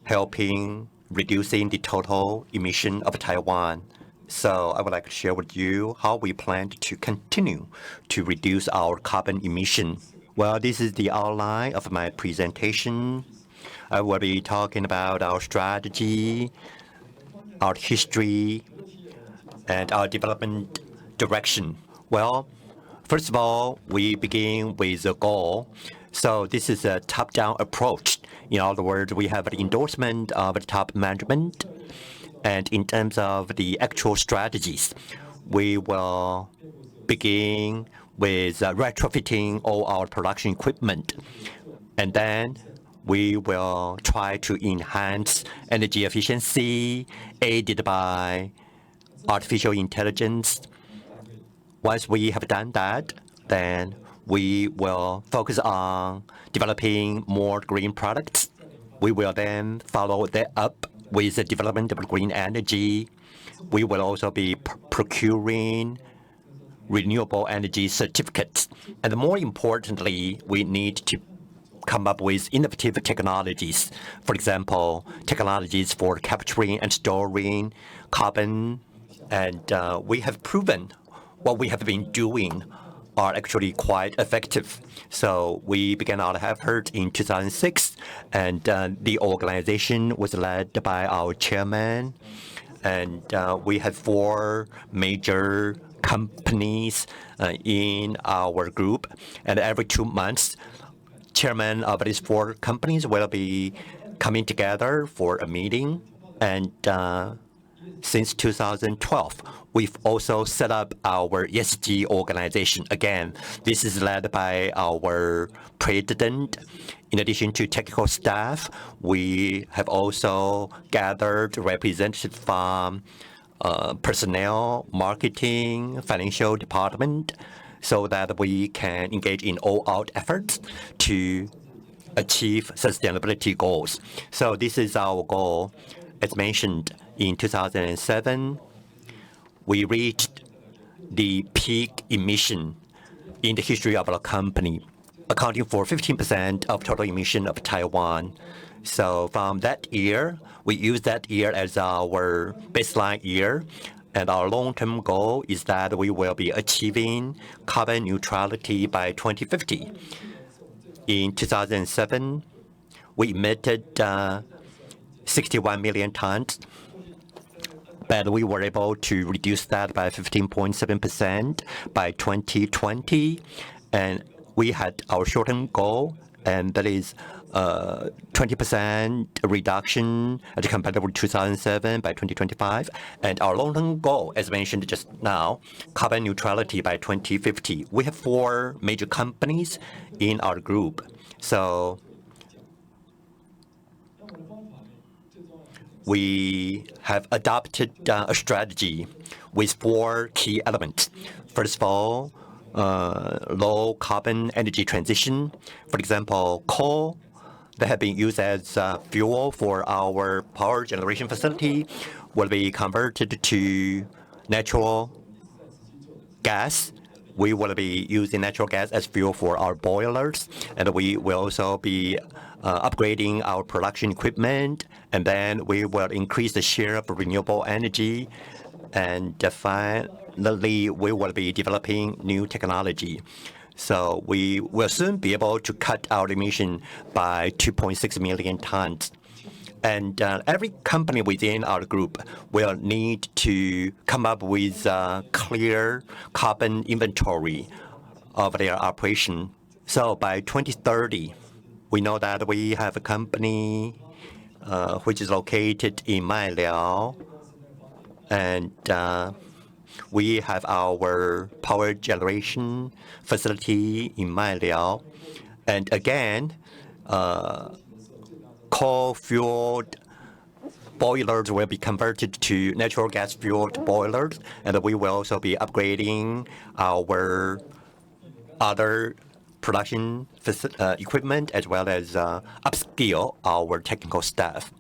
helping reducing the total emission of Taiwan. So I would like to share with you how we plan to continue to reduce our carbon emission. Well, this is the outline of my presentation. I will be talking about our strategy, our history, and our development direction. Well, first of all, we begin with a goal. So this is a top-down approach. In other words, we have the endorsement of the top management. And in terms of the actual strategies, we will begin with retrofitting all our production equipment. And then we will try to enhance energy efficiency aided by artificial intelligence. Once we have done that, then we will focus on developing more green products. We will then follow that up with the development of green energy. We will also be procuring renewable energy certificates. And more importantly, we need to come up with innovative technologies. For example, technologies for capturing and storing carbon. And we have proven what we have been doing are actually quite effective. So we began our effort in 2006, and the organization was led by our chairman. And we have 4 major companies in our group. And every 2 months, chairman of these 4 companies will be coming together for a meeting. And since 2012, we've also set up our ESG organization. Again, this is led by our president. In addition to technical staff, we have also gathered representatives from personnel, marketing, financial department, so that we can engage in all-out efforts to achieve sustainability goals. So this is our goal. As mentioned, in 2007, we reached the peak emission in the history of our company, accounting for 15% of total emission of Taiwan. So from that year, we use that year as our baseline year. And our long-term goal is that we will be achieving carbon neutrality by 2050. In 2007, we emitted 61 million tons, but we were able to reduce that by 15.7% by 2020. And we had our short-term goal, and that is 20% reduction as compared with 2007 by 2025. And our long-term goal, as mentioned just now, carbon neutrality by 2050. We have 4 major companies in our group. So we have adopted a strategy with 4 key elements. First of all, low carbon energy transition. For example, coal that have been used as fuel for our power generation facility will be converted to natural gas. We will be using natural gas as fuel for our boilers, and we will also be upgrading our production equipment, and then we will increase the share of renewable energy, and finally, we will be developing new technology. So we will soon be able to cut our emission by 2.6 million tons. And every company within our group will need to come up with a clear carbon inventory of their operation. So by 2030, we know that we have a company which is located in Mailiao, and we have our power generation facility in Mailiao. And again, coal-fueled boilers will be converted to natural gas-fueled boilers, and we will also be upgrading our other production equipment as well as upskill our technical staff.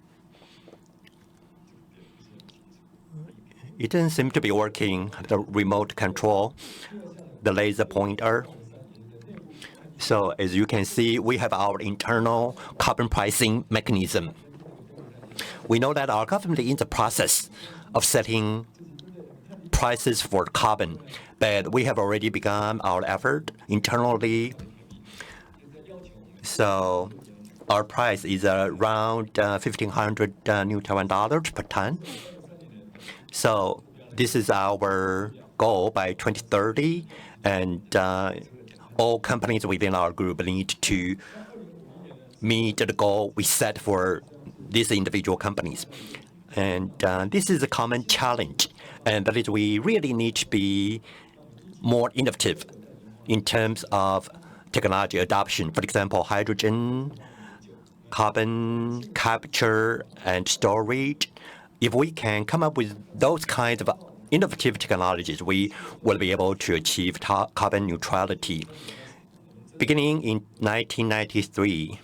It doesn't seem to be working, the remote control, the laser pointer. So as you can see, we have our internal carbon pricing mechanism. We know that our government is in the process of setting prices for carbon, but we have already begun our effort internally. So our price is around 1,500 New Taiwan dollars per ton. So this is our goal by 2030, and all companies within our group need to meet the goal we set for these individual companies. And this is a common challenge, and that is we really need to be more innovative in terms of technology adoption. For example, hydrogen, carbon capture and storage. If we can come up with those kinds of innovative technologies, we will be able to achieve carbon neutrality. Beginning in 1993,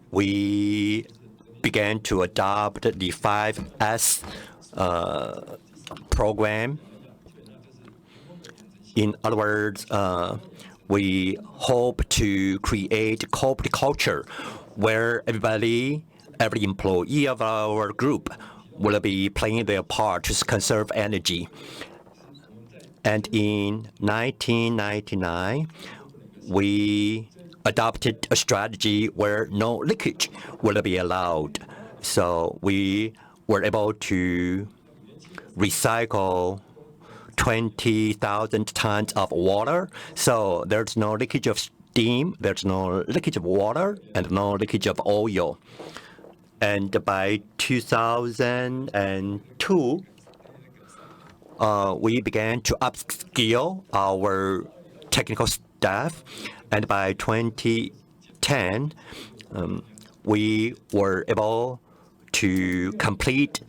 we began to adopt the 5S program. In other words, we hope to create corporate culture where every employee of our group will be playing their part to conserve energy. And in 1999, we adopted a strategy where no leakage will be allowed. So we were able to recycle 20,000 tons of water. So there's no leakage of steam, there's no leakage of water, and no leakage of oil. And by 2002, we began to upskill our technical staff. And by 2010, we were able to complete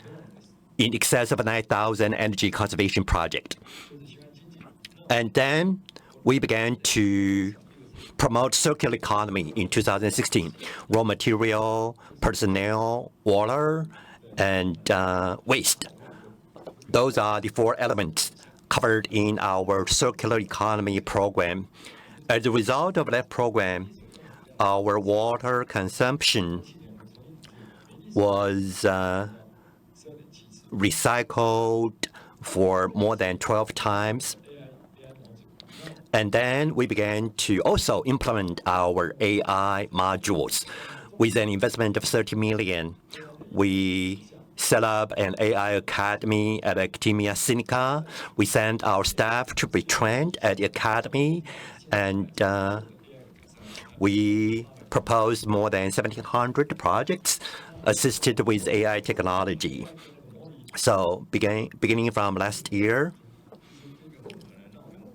in excess of 9,000 energy conservation projects. And then we began to promote circular economy in 2016. Raw material, personnel, water, and waste. Those are the 4 elements covered in our circular economy program. As a result of that program, our water consumption was recycled for more than 12 times. And then we began to also implement our AI modules. With an investment of 30 million, we set up an AI academy at Academia Sinica. We sent our staff to be trained at the academy, and we proposed more than 1,700 projects assisted with AI technology. So beginning from last year,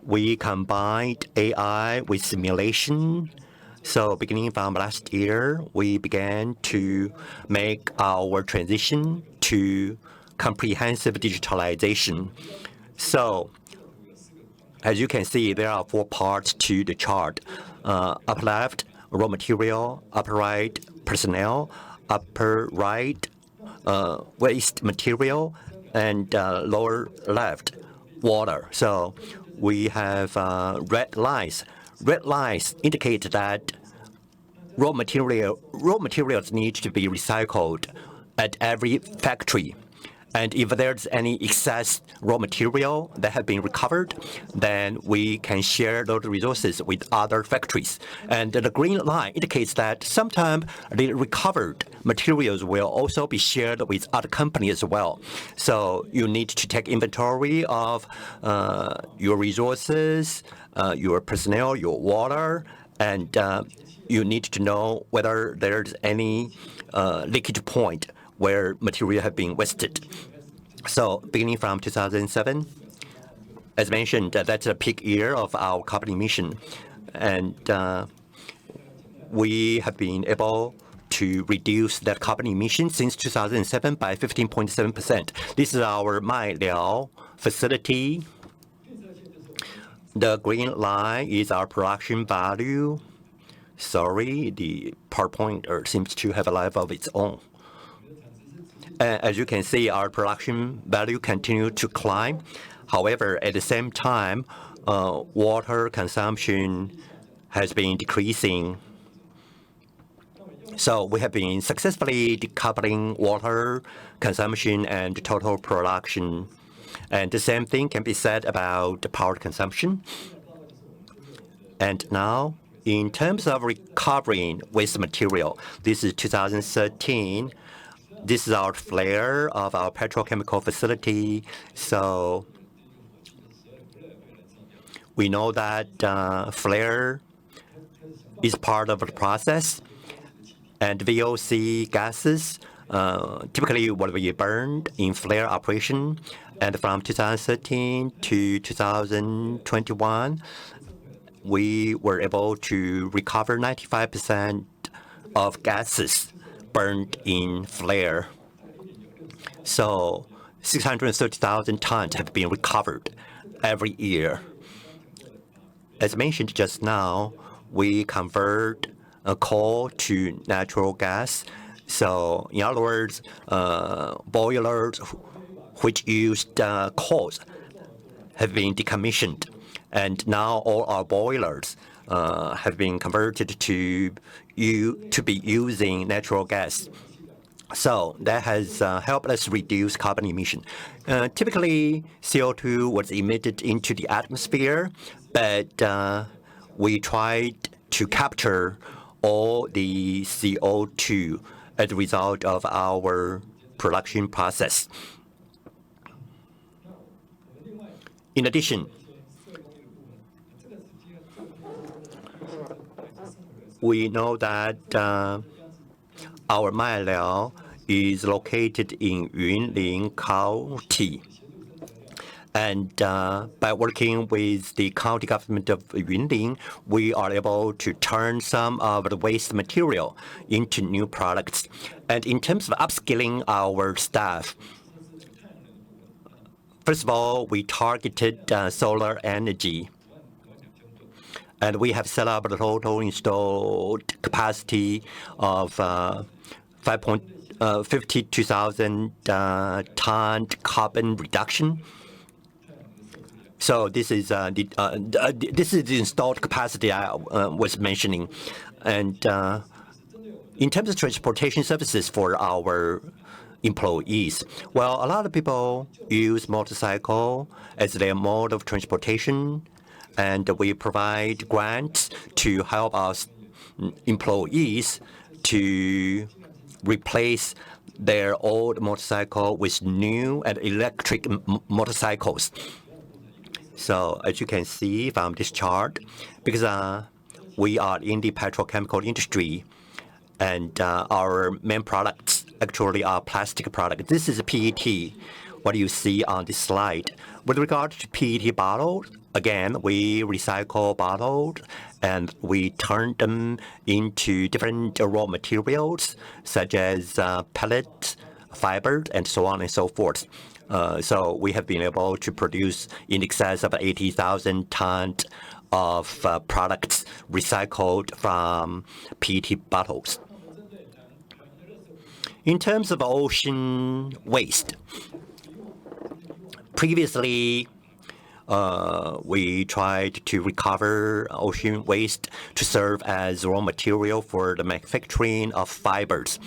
we combined AI with simulation. So beginning from last year, we began to make our transition to comprehensive digitalization. So As you can see, there are 4 parts to the chart. Upper left, raw material. Upper right, personnel. Upper right, waste material. And lower left, water. So we have red lines. Red lines indicate that raw materials need to be recycled at every factory. And if there's any excess raw material that have been recovered, then we can share those resources with other factories. And the green line indicates that sometimes the recovered materials will also be shared with other companies as well. So you need to take inventory of your resources, your personnel, your water, and you need to know whether there's any leakage point where material have been wasted. So beginning from 2007, as mentioned, that's a peak year of our carbon emission. And we have been able to reduce that carbon emission since 2007 by 15.7%. This is our Mailiao facility. The green line is our production value. Sorry, the PowerPoint seems to have a life of its own. As you can see, our production value continued to climb. However, at the same time, water consumption has been decreasing. So we have been successfully decoupling water consumption and total production. And the same thing can be said about the power consumption. And now, in terms of recovering waste material, this is 2013. This is our flare of our petrochemical facility. So we know that flare is part of the process. And VOC gases typically will be burned in flare operation. And from 2013 to 2021, we were able to recover 95% of gases burned in flare. So 630,000 tons have been recovered every year. As mentioned just now, we convert coal to natural gas. So in other words, boilers which used coals have been decommissioned. And now all our boilers have been converted to be using natural gas. So that has helped us reduce carbon emission. Typically, CO2 was emitted into the atmosphere, but we tried to capture all the CO2 as a result of our production process. In addition, we know that our Mailiao is located in Yunlin County. And by working with the county government of Yunlin, we are able to turn some of the waste material into new products. And in terms of upskilling our staff, first of all, we targeted solar energy. And we have set up a total installed capacity of 52,000 ton carbon reduction. So this is the installed capacity I was mentioning. And in terms of transportation services for our employees, well, a lot of people use motorcycle as their mode of transportation. And we provide grants to help our employees to replace their old motorcycle with new and electric motorcycles. So as you can see from this chart, because we are in the petrochemical industry, and our main products actually are plastic products. This is a PET, what you see on this slide. With regard to PET bottles, again, we recycle bottles and we turn them into different raw materials such as pellets, fibers, and so on and so forth. So we have been able to produce in excess of 80,000 tons of products recycled from PET bottles. In terms of ocean waste, previously we tried to recover ocean waste to serve as raw material for the manufacturing of fibers.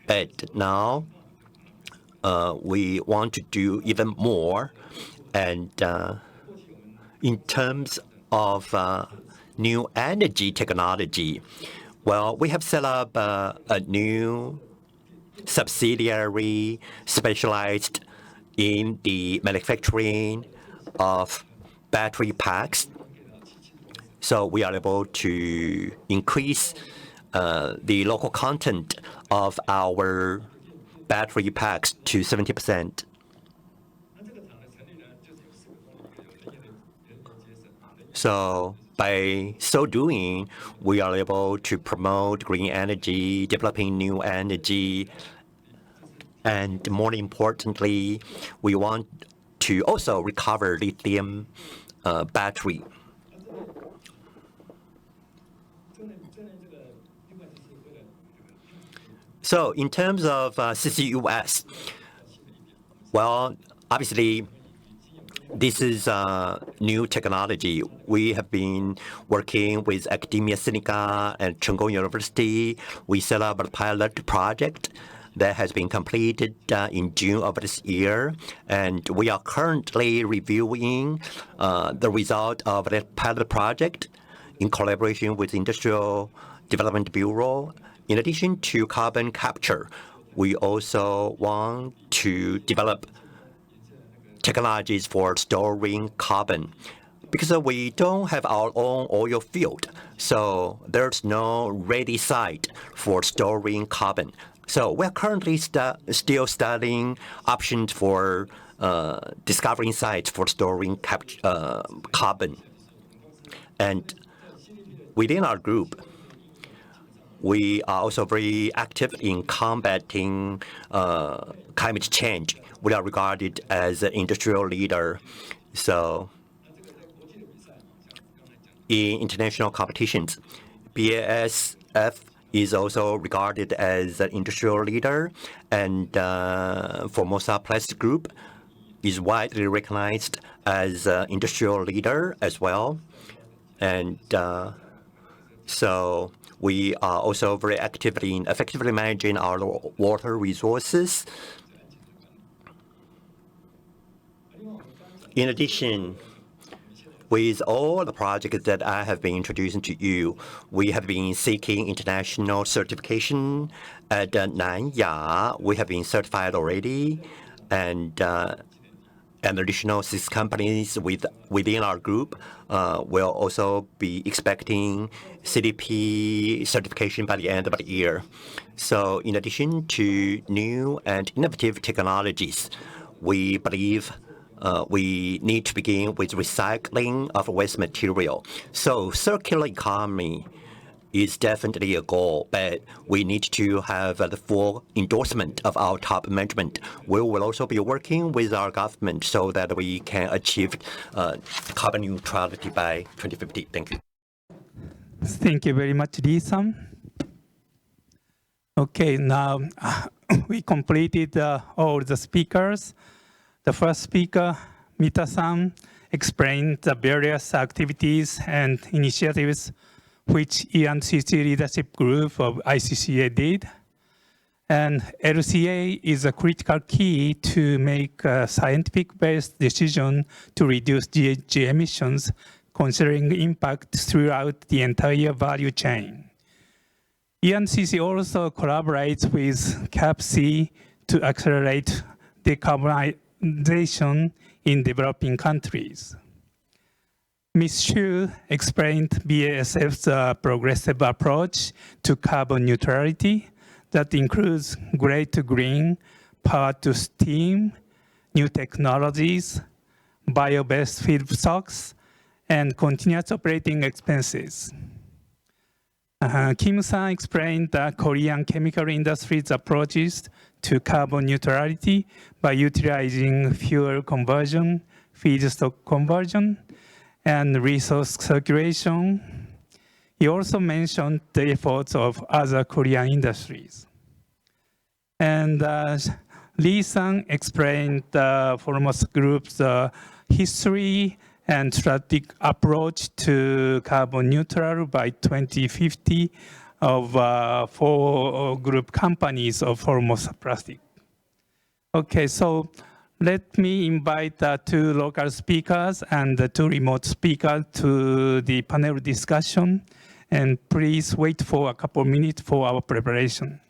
But now we want to do even more. And in terms of new energy technology, well, we have set up a new subsidiary specialized in the manufacturing of battery packs. So we are able to increase the local content of our battery packs to 70%. So by so doing, we are able to promote green energy, developing new energy, and more importantly, we want to also recover lithium battery. So in terms of CCUS, well, obviously, this is new technology. We have been working with Academia Sinica and Cheng Kung University. We set up a pilot project that has been completed in June of this year. And we are currently reviewing the result of that pilot project in collaboration with Industrial Development Bureau. In addition to carbon capture, we also want to develop technologies for storing carbon, because we don't have our own oil field, so there's no ready site for storing carbon. So we're currently still studying options for discovering sites for storing carbon. And within our group, we are also very active in combating climate change. We are regarded as an industrial leader. So in international competitions, BASF is also regarded as an industrial leader, and Formosa Plastic Group is widely recognized as an industrial leader as well. And so we are also very active in effectively managing our water resources. In addition, with all the projects that I have been introducing to you, we have been seeking international certification at Nanya. We have been certified already, and an additional 6 companies within our group will also be expecting CDP certification by the end of the year. So in addition to new and innovative technologies, we believe we need to begin with recycling of waste material. So circular economy is definitely a goal, but we need to have the full endorsement of our top management. We will also be working with our government so that we can achieve carbon neutrality by 2050. Thank you. Thank you very much, Lee-san. Okay, now we completed all the speakers. The first speaker, Mita-san, explained the various activities and initiatives which ENCC leadership group of ICCA did. And LCA is a critical key to make a scientific-based decision to reduce GHG emissions, considering impact throughout the entire value chain. ENCC also collaborates with KRCC to accelerate decarbonization in developing countries. Ms. Xu explained BASF's progressive approach to carbon neutrality that includes gray to green, power to steam, new technologies, bio-based feedstocks, and continuous operating expenses. Kim-san explained the Korean chemical industry's approaches to carbon neutrality by utilizing fuel conversion, feedstock conversion, and resource circulation. He also mentioned the efforts of other Korean industries. And Lee-san explained the Formosa Group's history and strategic approach to carbon neutral by 2050 of 4 group companies of Formosa Plastic. Okay, so let me invite 2 local speakers and 2 remote speakers to the panel discussion. And please wait for a couple minutes for our preparation.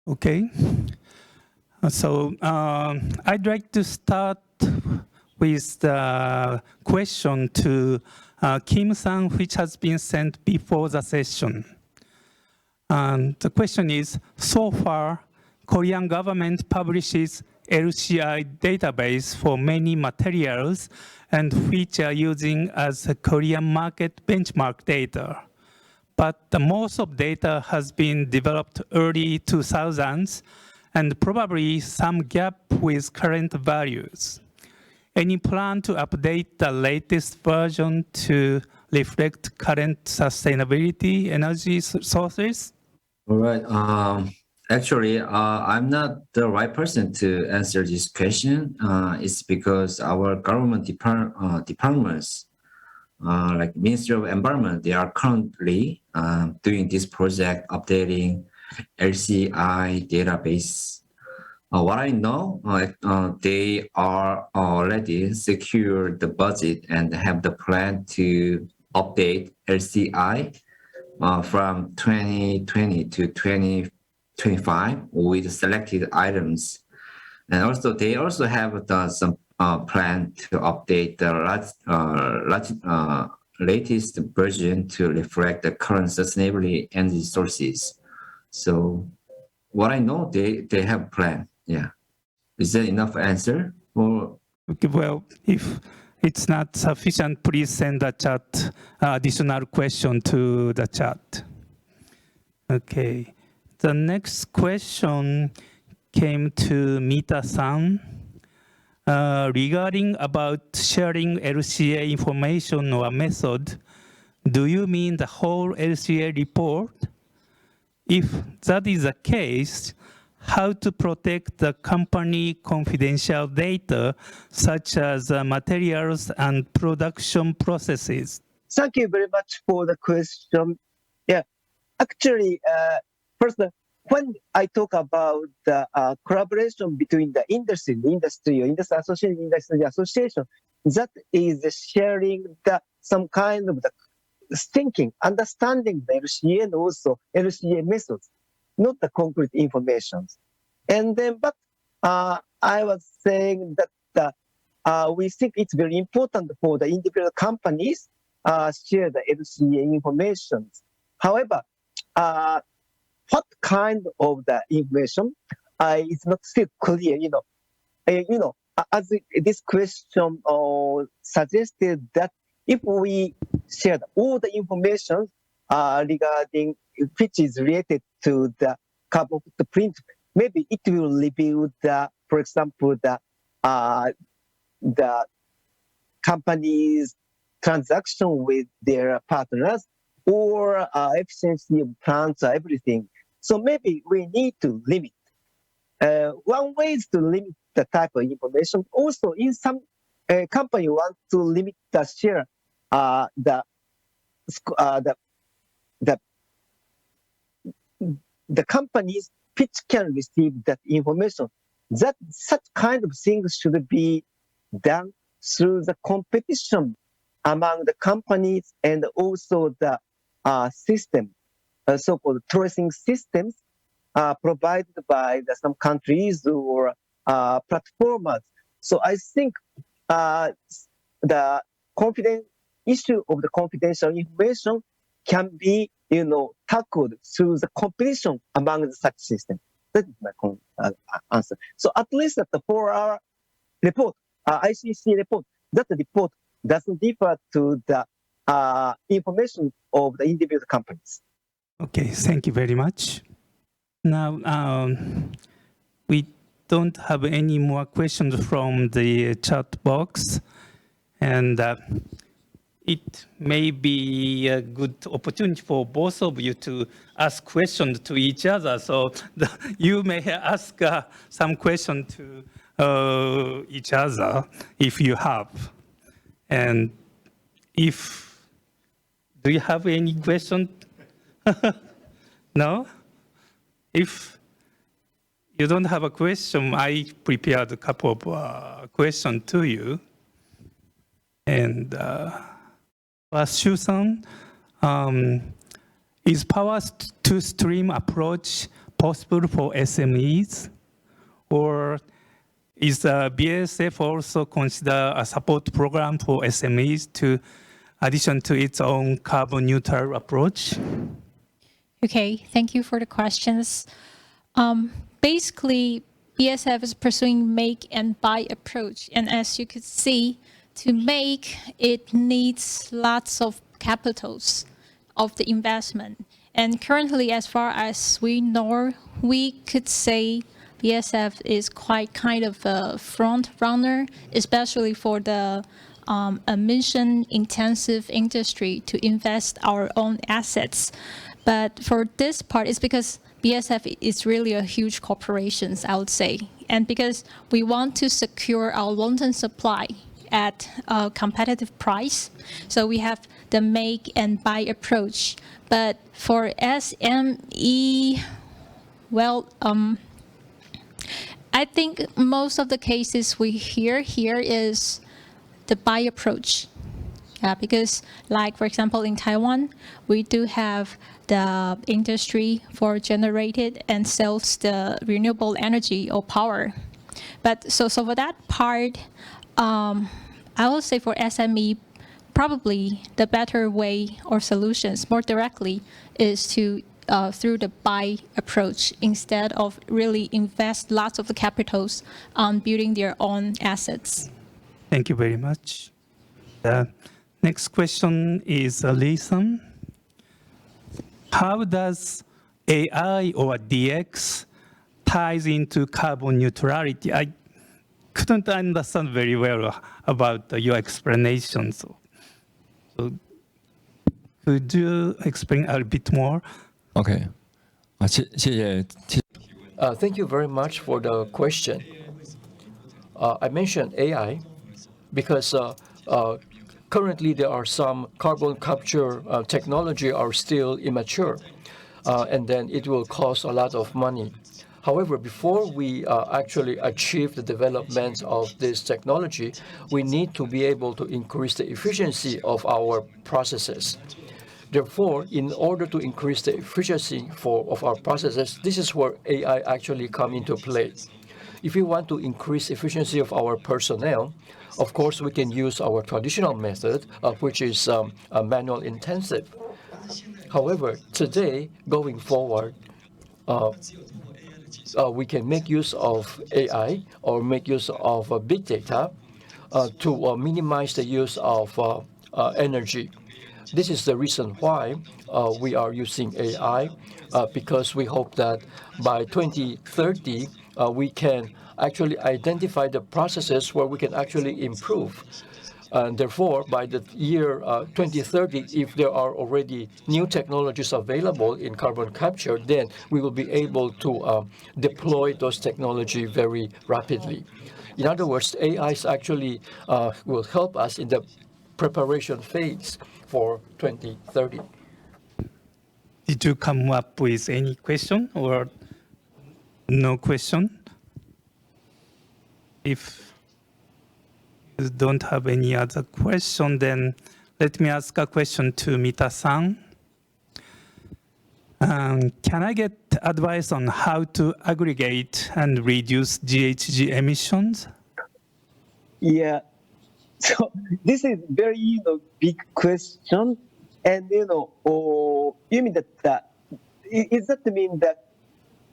Okay, so I'd like to start with the question to Kim-san, which has been sent before the session. And the question is, so far, Korean government publishes LCI database for many materials and which are using as a Korean market benchmark data. But most of data has been developed early 2000s and probably some gap with current values. Any plan to update the latest version to reflect current sustainability energy sources? All right. Actually, I'm not the right person to answer this question. It's because our government departments, like Ministry of Environment, they are currently doing this project, updating LCI database. What I know, they are already secured the budget and have the plan to update LCI from 2020 to 2025 with selected items. And also, they also have some plan to update the latest version to reflect the current sustainability energy sources. So what I know, they have a plan. Yeah. Is that enough answer? Or okay, well, if it's not sufficient, please send the chat additional question to the chat. Okay. The next question came to Mita-san regarding about sharing LCA information or method. Do you mean the whole LCA report? If that is the case, how to protect the company confidential data, such as materials and production processes? Thank you very much for the question. Yeah, actually, first, when I talk about the collaboration between the industry association, that is sharing some kind of the thinking, understanding the LCA and also LCA methods, not the concrete information. And then, but I was saying that we think it's very important for the individual companies share the LCA information. However, what kind of the information is not still clear. As this question suggested that if we share all the information regarding which is related to the carbon footprint, maybe it will reveal for example, the company's transaction with their partners or efficiency of plants or everything. So maybe we need to limit. One way is to limit the type of information. Also, in some company want to limit the share, the companies which can receive that information. That such kind of things should be done through the competition among the companies and also the system, so-called tracing systems provided by some countries or platformers. So I think the issue of the confidential information can be, tackled through the competition among such systems. That is my answer. So at least for our report, ICCA report, that report doesn't differ to the information of the individual companies. Okay, thank you very much. Now, we don't have any more questions from the chat box, and it may be a good opportunity for both of you to ask questions to each other. So you may ask some questions to each other if you have. And do you have any question? No? If you don't have a question, I prepared a couple of questions to you. And Shu-san, is power-to-stream approach possible for SMEs? Or is BASF also consider a support program for SMEs to addition to its own carbon neutral approach? Okay, thank you for the questions. Basically, BASF is pursuing make and buy approach. And as you could see, to make, it needs lots of capitals of the investment. And currently, as far as we know, we could say BASF is quite kind of a front runner, especially for the emission-intensive industry to invest our own assets. But for this part, it's because BASF is really a huge corporation, I would say. And because we want to secure our long-term supply at a competitive price. So we have the make and buy approach. But for SME, well, I think most of the cases we hear here is the buy approach. Because like, for example, in Taiwan, we do have the industry for generated and sells the renewable energy or power. But so for that part, I would say for SME, probably the better way or solutions more directly is to through the buy approach instead of really invest lots of the capitals on building their own assets. Thank you very much. Next question is Lee-san. How does AI or DX ties into carbon neutrality? I couldn't understand very well about your explanation. So could you explain a bit more? OK， 谢谢。 Thank you very much for the question. I mentioned AI because currently there are some carbon capture technology are still immature, and then it will cost a lot of money. However, before we actually achieve the development of this technology, we need to be able to increase the efficiency of our processes. Therefore, in order to increase the efficiency of our processes, this is where AI actually come into play. If we want to increase efficiency of our personnel, of course, we can use our traditional method, which is manual intensive. However, today, going forward, we can make use of AI or make use of big data to minimize the use of energy. This is the reason why we are using AI, because we hope that by 2030, we can actually identify the processes where we can actually improve. And therefore, by the year 2030, if there are already new technologies available in carbon capture, then we will be able to deploy those technology very rapidly. In other words, AI actually will help us in the preparation phase for 2030. Did you come up with any question or no question? If you don't have any other question, then let me ask a question to Mita-san. Can I get advice on how to aggregate and reduce GHG emissions? Yeah. So this is very big question, and you mean that is that mean that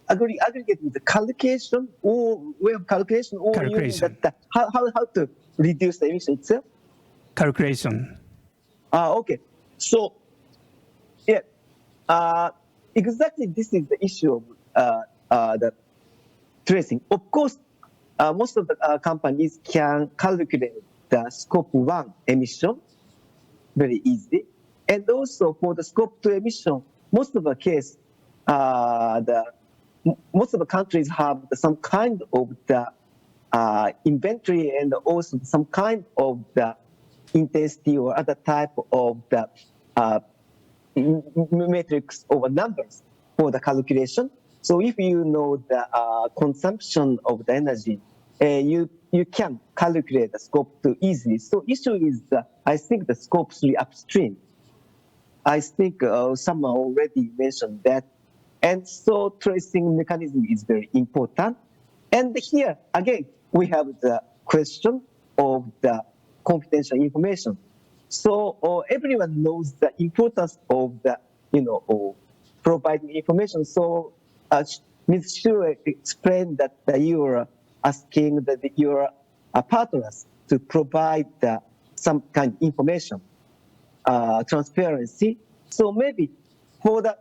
aggregate is the calculation or way of calculation, or you mean that how to reduce the emission itself? Calculation. Okay. So, yeah, exactly this is the issue of the tracing. Of course, most of the companies can calculate the scope 1 emission very easily. And also for the scope 2 emission, most of the case, most of the countries have some kind of the inventory and also some kind of the intensity or other type of the matrix or numbers for the calculation. So if you know the consumption of the energy, you can calculate the scope 2 easily. So issue is, I think, the scope 3 upstream. I think someone already mentioned that. And so tracing mechanism is very important. And here, again, we have the question of the confidential information. So everyone knows the importance of the, providing information. So Ms. Shu explained that you are asking that your partners to provide some kind of information, transparency. So maybe for the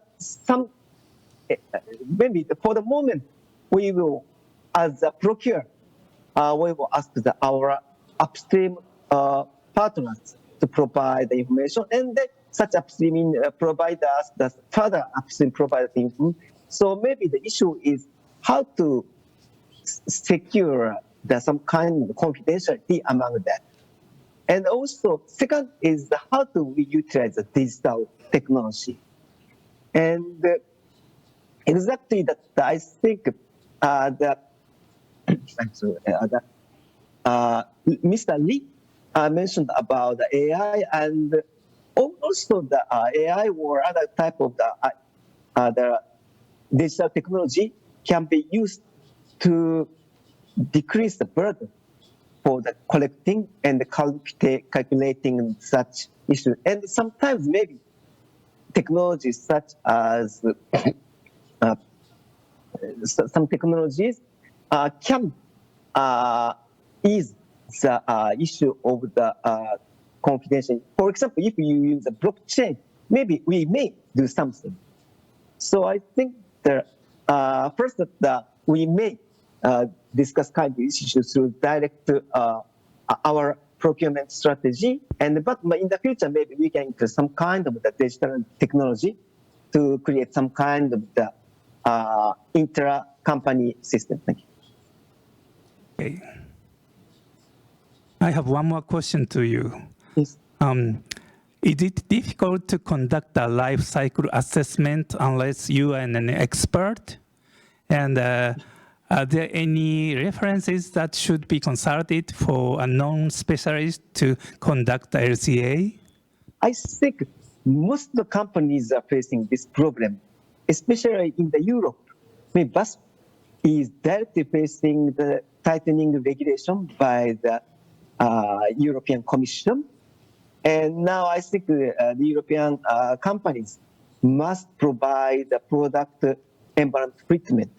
moment, we will, as a procure, we will ask our upstream partners to provide the information, and then such upstream providers, the further upstream provider information. So maybe the issue is how to secure some kind of confidentiality among that. And also, second is how do we utilize the digital technology? And exactly that, I think that Mr. Lee mentioned about the AI, and also the AI or other type of the digital technology can be used to decrease the burden for the collecting and calculating such issues. And sometimes maybe technologies such as some technologies can ease the issue of the confidentiality. For example, if you use a blockchain, maybe we may do something. So I think first that we may discuss kind of issues through direct our procurement strategy, but in the future maybe we can include some kind of the digital technology to create some kind of the intra-company system. Thank you. Okay. I have one more question to you. Yes. Is it difficult to conduct a life cycle assessment unless you are an expert? And are there any references that should be consulted for a non-specialist to conduct the LCA? I think most of the companies are facing this problem, especially in the Europe. I mean, BASF is directly facing the tightening regulation by the European Commission. And now I think the European companies must provide the product environment treatment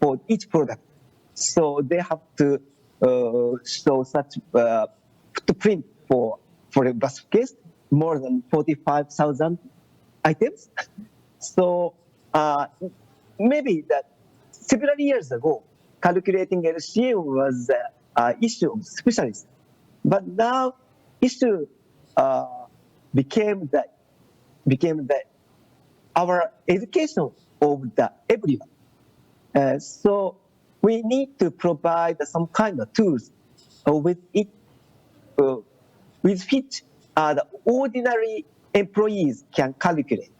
for each product. So they have to show such footprint for a BASF case, more than 45,000 items. So maybe that several years ago, calculating LCA was an issue of specialists. But now issue became our education of the everyone. So we need to provide some kind of tools with which the ordinary employees can calculate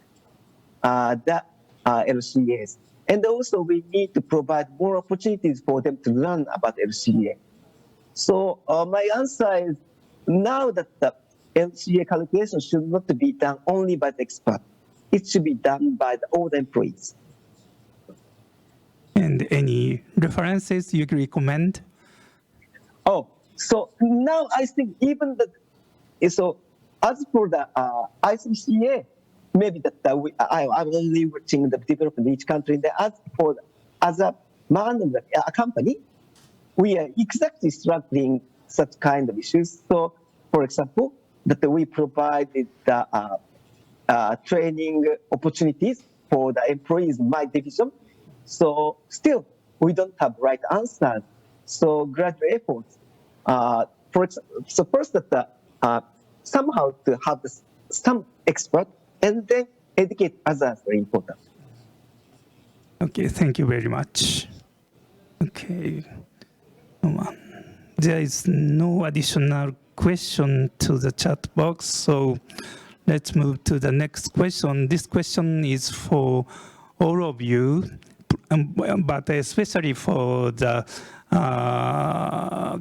the LCAs. And also we need to provide more opportunities for them to learn about LCA. So my answer is now that the LCA calculation should not be done only by the expert. It should be done by all the employees. And any references you recommend? Oh, so now I think even so as for the ICCA, maybe that I'm only watching the development in each country. As a man of a company, we are exactly struggling such kind of issues. So, for example, that we provided the training opportunities for the employees in my division. So still, we don't have right answers. So graduate efforts. So first, somehow to have some expert and then educate others are important. Okay, thank you very much. Okay. There is no additional question to the chat box, so let's move to the next question. This question is for all of you, but especially for the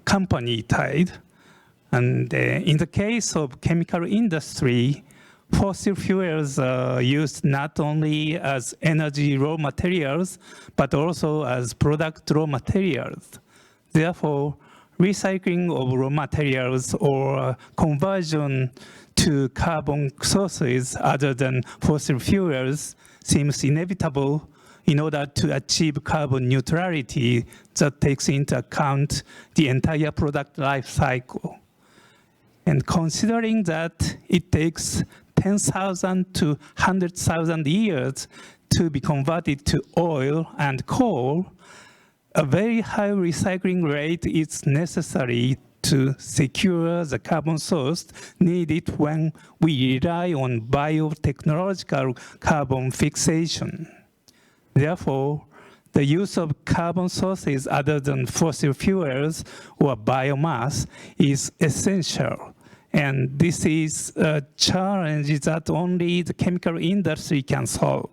company side. And in the case of chemical industry, fossil fuels are used not only as energy raw materials, but also as product raw materials. Therefore, recycling of raw materials or conversion to carbon sources other than fossil fuels seems inevitable in order to achieve carbon neutrality that takes into account the entire product life cycle. And considering that it takes 10,000 to 100,000 years to be converted to oil and coal, a very high recycling rate is necessary to secure the carbon source needed when we rely on biotechnological carbon fixation. Therefore, the use of carbon sources other than fossil fuels or biomass is essential. And this is a challenge that only the chemical industry can solve.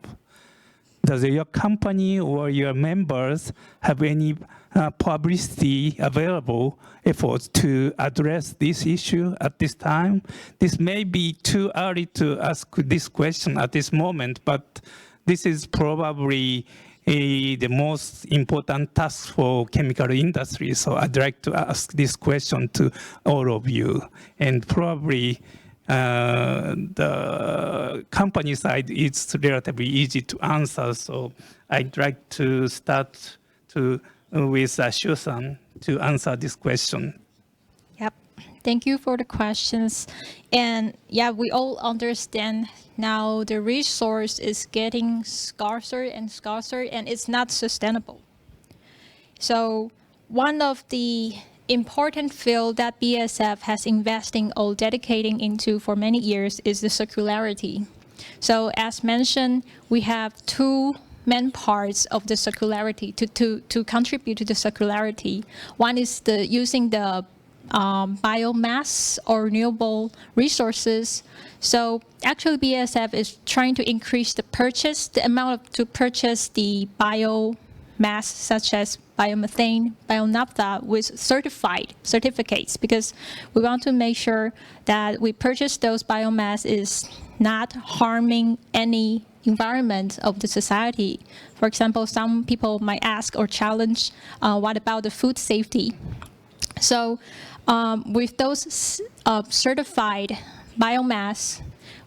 Does your company or your members have any publicity available efforts to address this issue at this time? This may be too early to ask this question at this moment, but this is probably the most important task for chemical industry. So I'd like to ask this question to all of you. And probably the company side, it's relatively easy to answer. So I'd like to start with Shu-san to answer this question. Yep. Thank you for the questions. And yeah, we all understand now the resource is getting scarcer and scarcer, and it's not sustainable. So one of the important field that BASF has investing or dedicating into for many years is the circularity. So as mentioned, we have two main parts of the circularity to contribute to the circularity. One is using the biomass or renewable resources. So actually BASF is trying to increase the amount to purchase the biomass such as biomethane, bio-naphtha with certificates, because we want to make sure that we purchase those biomass is not harming any environment of the society. For example, some people might ask or challenge, what about the food safety? So with those certified biomass,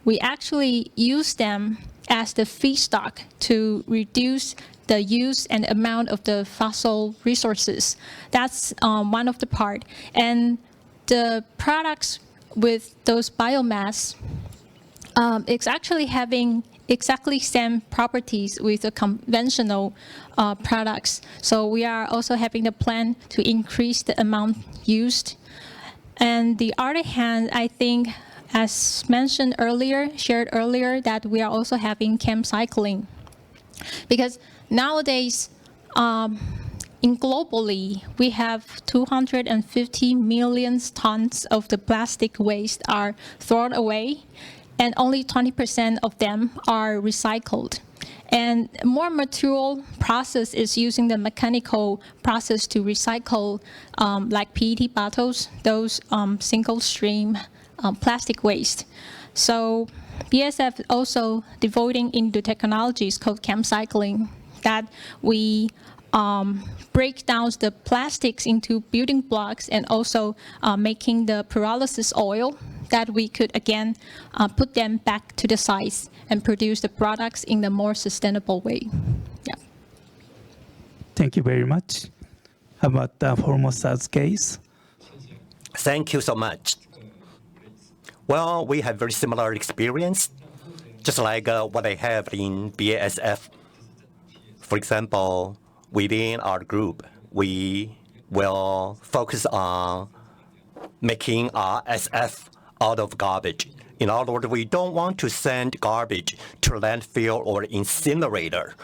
we actually use them as the feedstock to reduce the use and amount of the fossil resources. That's one of the part. And the products with those biomass, it's actually having exactly same properties with the conventional products. So we are also having the plan to increase the amount used. And the other hand, I think, as mentioned earlier, shared earlier, that we are also having chem cycling. Because nowadays, in globally, we have 250 million tons of the plastic waste are thrown away, and only 20% of them are recycled. And more mature process is using the mechanical process to recycle, like PET bottles, those single stream plastic waste. So BASF also devoting into technologies called chem cycling, that we break down the plastics into building blocks, and also making the pyrolysis oil that we could again put them back to the sites and produce the products in the more sustainable way. Yeah. Thank you very much. How about Formosa's case? Thank you so much. Well, we have very similar experience, just like what I have in BASF. For example, within our group, we will focus on making SF out of garbage. In other words, we don't want to send garbage to landfill or incinerator.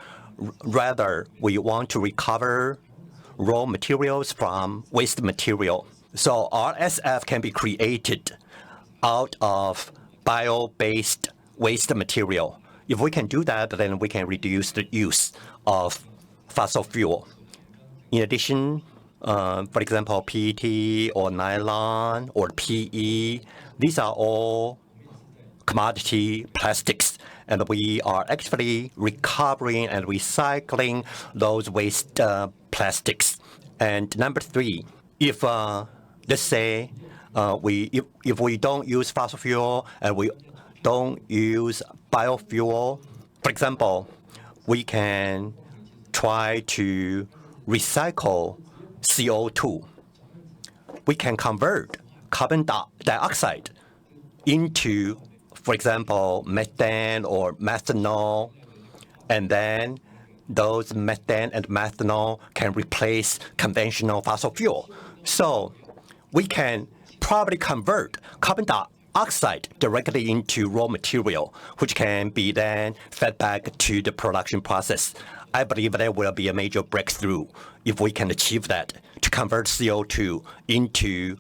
Rather, we want to recover raw materials from waste material. So our SF can be created out of bio-based waste material. If we can do that, then we can reduce the use of fossil fuel. In addition, for example, PET or nylon or PE, these are all commodity plastics, and we are actually recovering and recycling those waste plastics. And number three, if let's say if we don't use fossil fuel and we don't use biofuel, for example, we can try to recycle CO2. We can convert carbon dioxide into, for example, methane or methanol, and then those methane and methanol can replace conventional fossil fuel. So we can probably convert carbon dioxide directly into raw material, which can be then fed back to the production process. I believe there will be a major breakthrough if we can achieve that, to convert CO2 into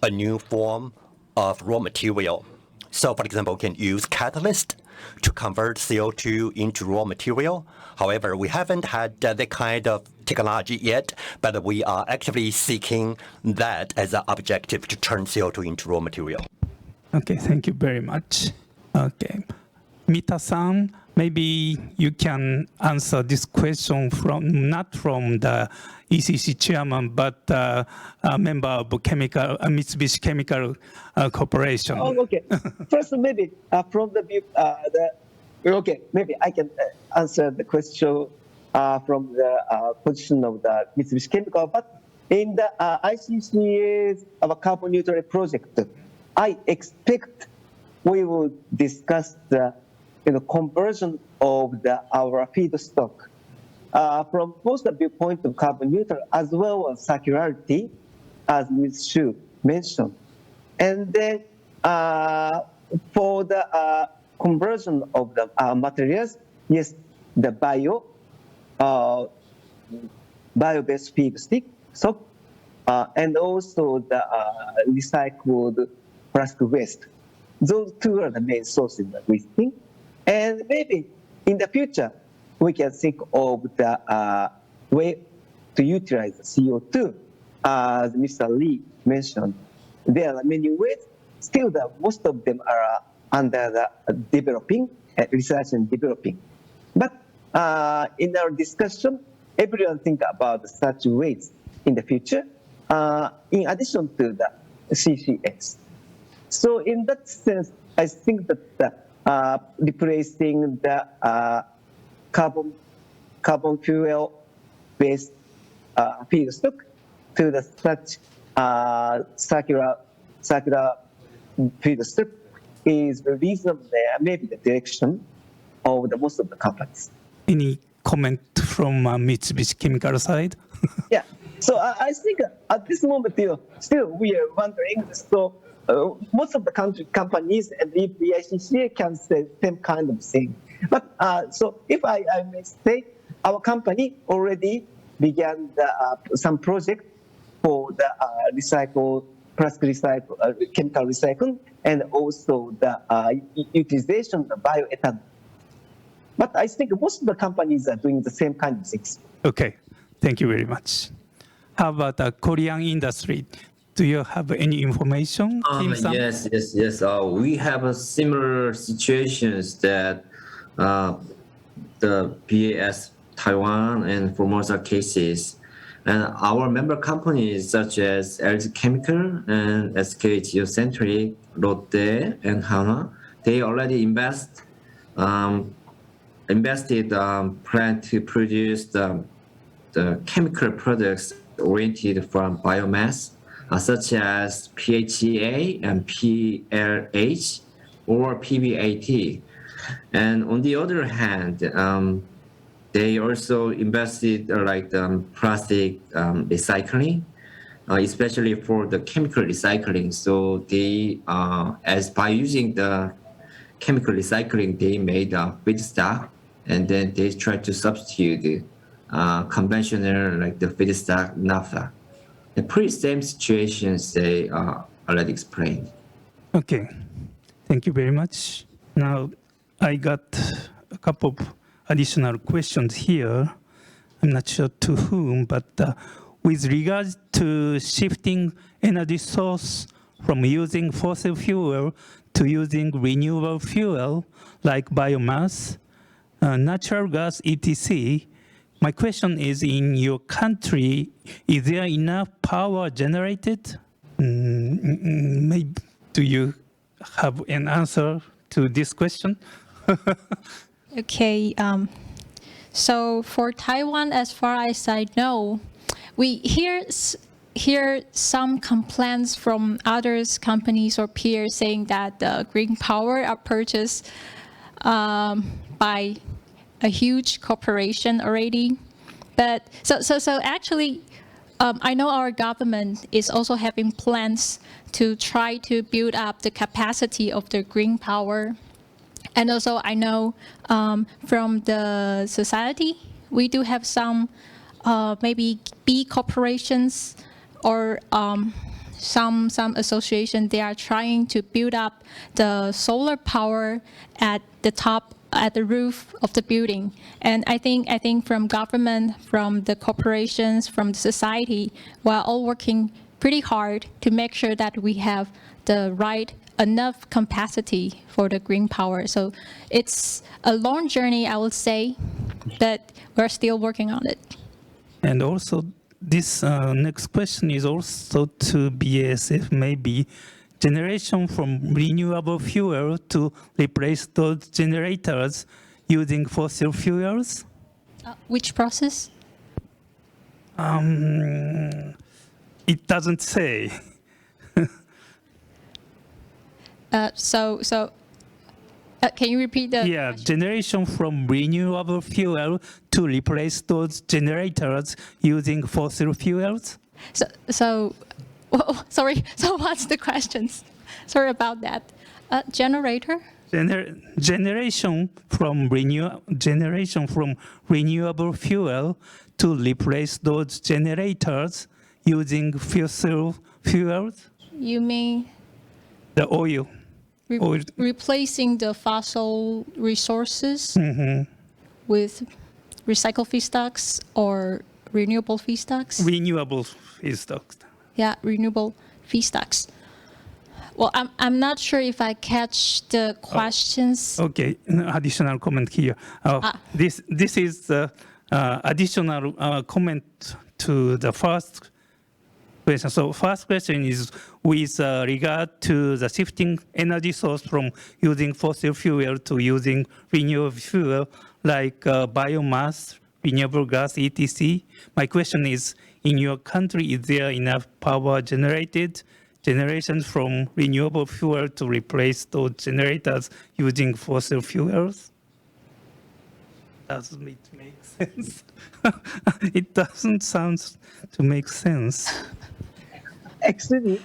a new form of raw material. So, for example, we can use catalyst to convert CO2 into raw material. However, we haven't had that kind of technology yet, but we are actively seeking that as an objective to turn CO2 into raw material. Okay, thank you very much. Okay. Mita-san, maybe you can answer this question not from the ECC chairman, but a member of Mitsubishi Chemical Corporation. Oh, okay. First, maybe from the view, okay, maybe I can answer the question from the position of the Mitsubishi Chemical. But in the ICCA's carbon neutral project, I expect we will discuss the conversion of our feedstock from both the viewpoint of carbon neutral as well as circularity, as Ms. Xu mentioned. And then for the conversion of the materials, yes, the bio-based feedstock, and also the recycled plastic waste. Those two are the main sources that we think. And maybe in the future, we can think of the way to utilize the CO2, as Mr. Lee mentioned. There are many ways. Still, most of them are under the developing, research and developing. But in our discussion, everyone think about such ways in the future, in addition to the CCS. So in that sense, I think that replacing the carbon fuel-based feedstock to the such circular feedstock is reasonable. Maybe the direction of the most of the companies. Any comment from Mitsubishi Chemical side? Yeah. So I think at this moment, still we are wondering. So most of the companies and the ICCA can say same kind of thing. But so if I may say, our company already began some project for the chemical recycling, and also the utilization of bioethanol. But I think most of the companies are doing the same kind of things. Okay, thank you very much. How about the Korean industry? Do you have any information? Yes. We have similar situations that the BASF Taiwan and Formosa cases. And our member companies such as LG Chemical and SK Geocentric, Lotte, and Hana, they already invested plan to produce the chemical products oriented from biomass such as PHEA and PLH or PBAT. And on the other hand, they also invested plastic recycling, especially for the chemical recycling. So they, as by using the chemical recycling, they made a feedstock, and then they tried to substitute conventional like the feedstock naphtha. The pretty same situations they already explained. Okay, thank you very much. Now, I got a couple of additional questions here. I'm not sure to whom, but with regards to shifting energy source from using fossil fuel to using renewable fuel like biomass, natural gas, etc., my question is, in your country, is there enough power generated? Maybe, do you have an answer to this question? Okay, so for Taiwan, as far as I know, we hear some complaints from others companies or peers saying that the green power are purchased by a huge corporation already. But so actually, I know our government is also having plans to try to build up the capacity of the green power. And also, I know from the society, we do have some maybe B corporations or some association. They are trying to build up the solar power at the top, at the roof of the building. And I think from government, from the corporations, from the society, we're all working pretty hard to make sure that we have the right enough capacity for the green power. So it's a long journey, I would say, but we're still working on it. And also, this next question is also to BASF, maybe generation from renewable fuel to replace those generators using fossil fuels? Which process? It doesn't say. Can you repeat the Yeah, question? generation from renewable fuel to replace those generators using fossil fuels? Sorry, so what's the questions? Sorry about that. Generator? Generation from renewable fuel to replace those generators using fossil fuels? You mean The oil. replacing the fossil resources with recycled feedstocks or renewable feedstocks? Renewable feedstocks. Yeah, renewable feedstocks. Well, I'm not sure if I catch the questions. Okay, additional comment here. This is the additional comment to the first question. So first question is with regard to the shifting energy source from using fossil fuel to using renewable fuel like biomass, renewable gas, etc. My question is, in your country, is there enough power generations from renewable fuel to replace those generators using fossil fuels? Doesn't it make sense? It doesn't sound to make sense. Actually,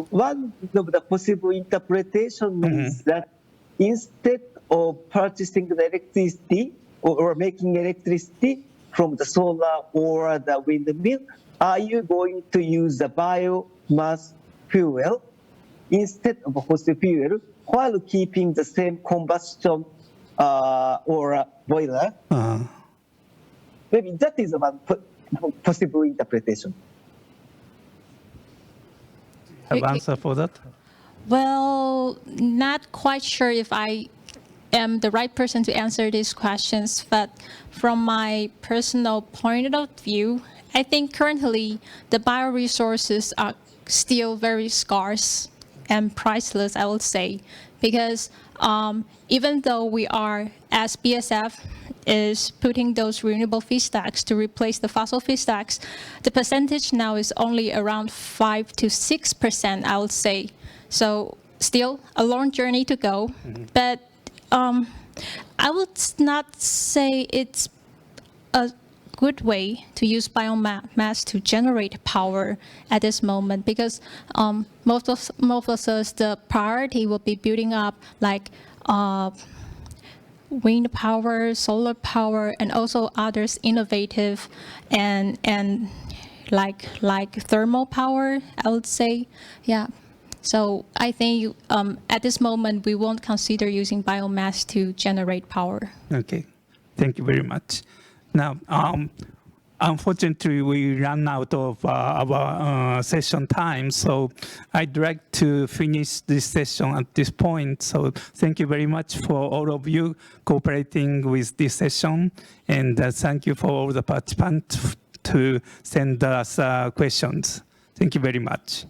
one of the possible interpretation is that instead of purchasing the electricity or making electricity from the solar or the windmill, are you going to use the biomass fuel instead of fossil fuel while keeping the same combustion or boiler? Maybe that is one possible interpretation. Have answer for that? Well, not quite sure if I am the right person to answer these questions, but from my personal point of view, I think currently the bioresources are still very scarce and priceless, I would say. because even though we are, as BASF is putting those renewable feedstocks to replace the fossil feedstocks, the percentage now is only around 5 to 6%, I would say. So still a long journey to go, but I would not say it's a good way to use biomass to generate power at this moment, because most of us, the priority will be building up like wind power, solar power, and also others innovative and like thermal power, I would say. Yeah. So I think at this moment we won't consider using biomass to generate power. Okay, thank you very much. Now, unfortunately, we ran out of our session time, so I'd like to finish this session at this point. So thank you very much for all of you cooperating with this session, and thank you for all the participants to send us questions. Thank you very much.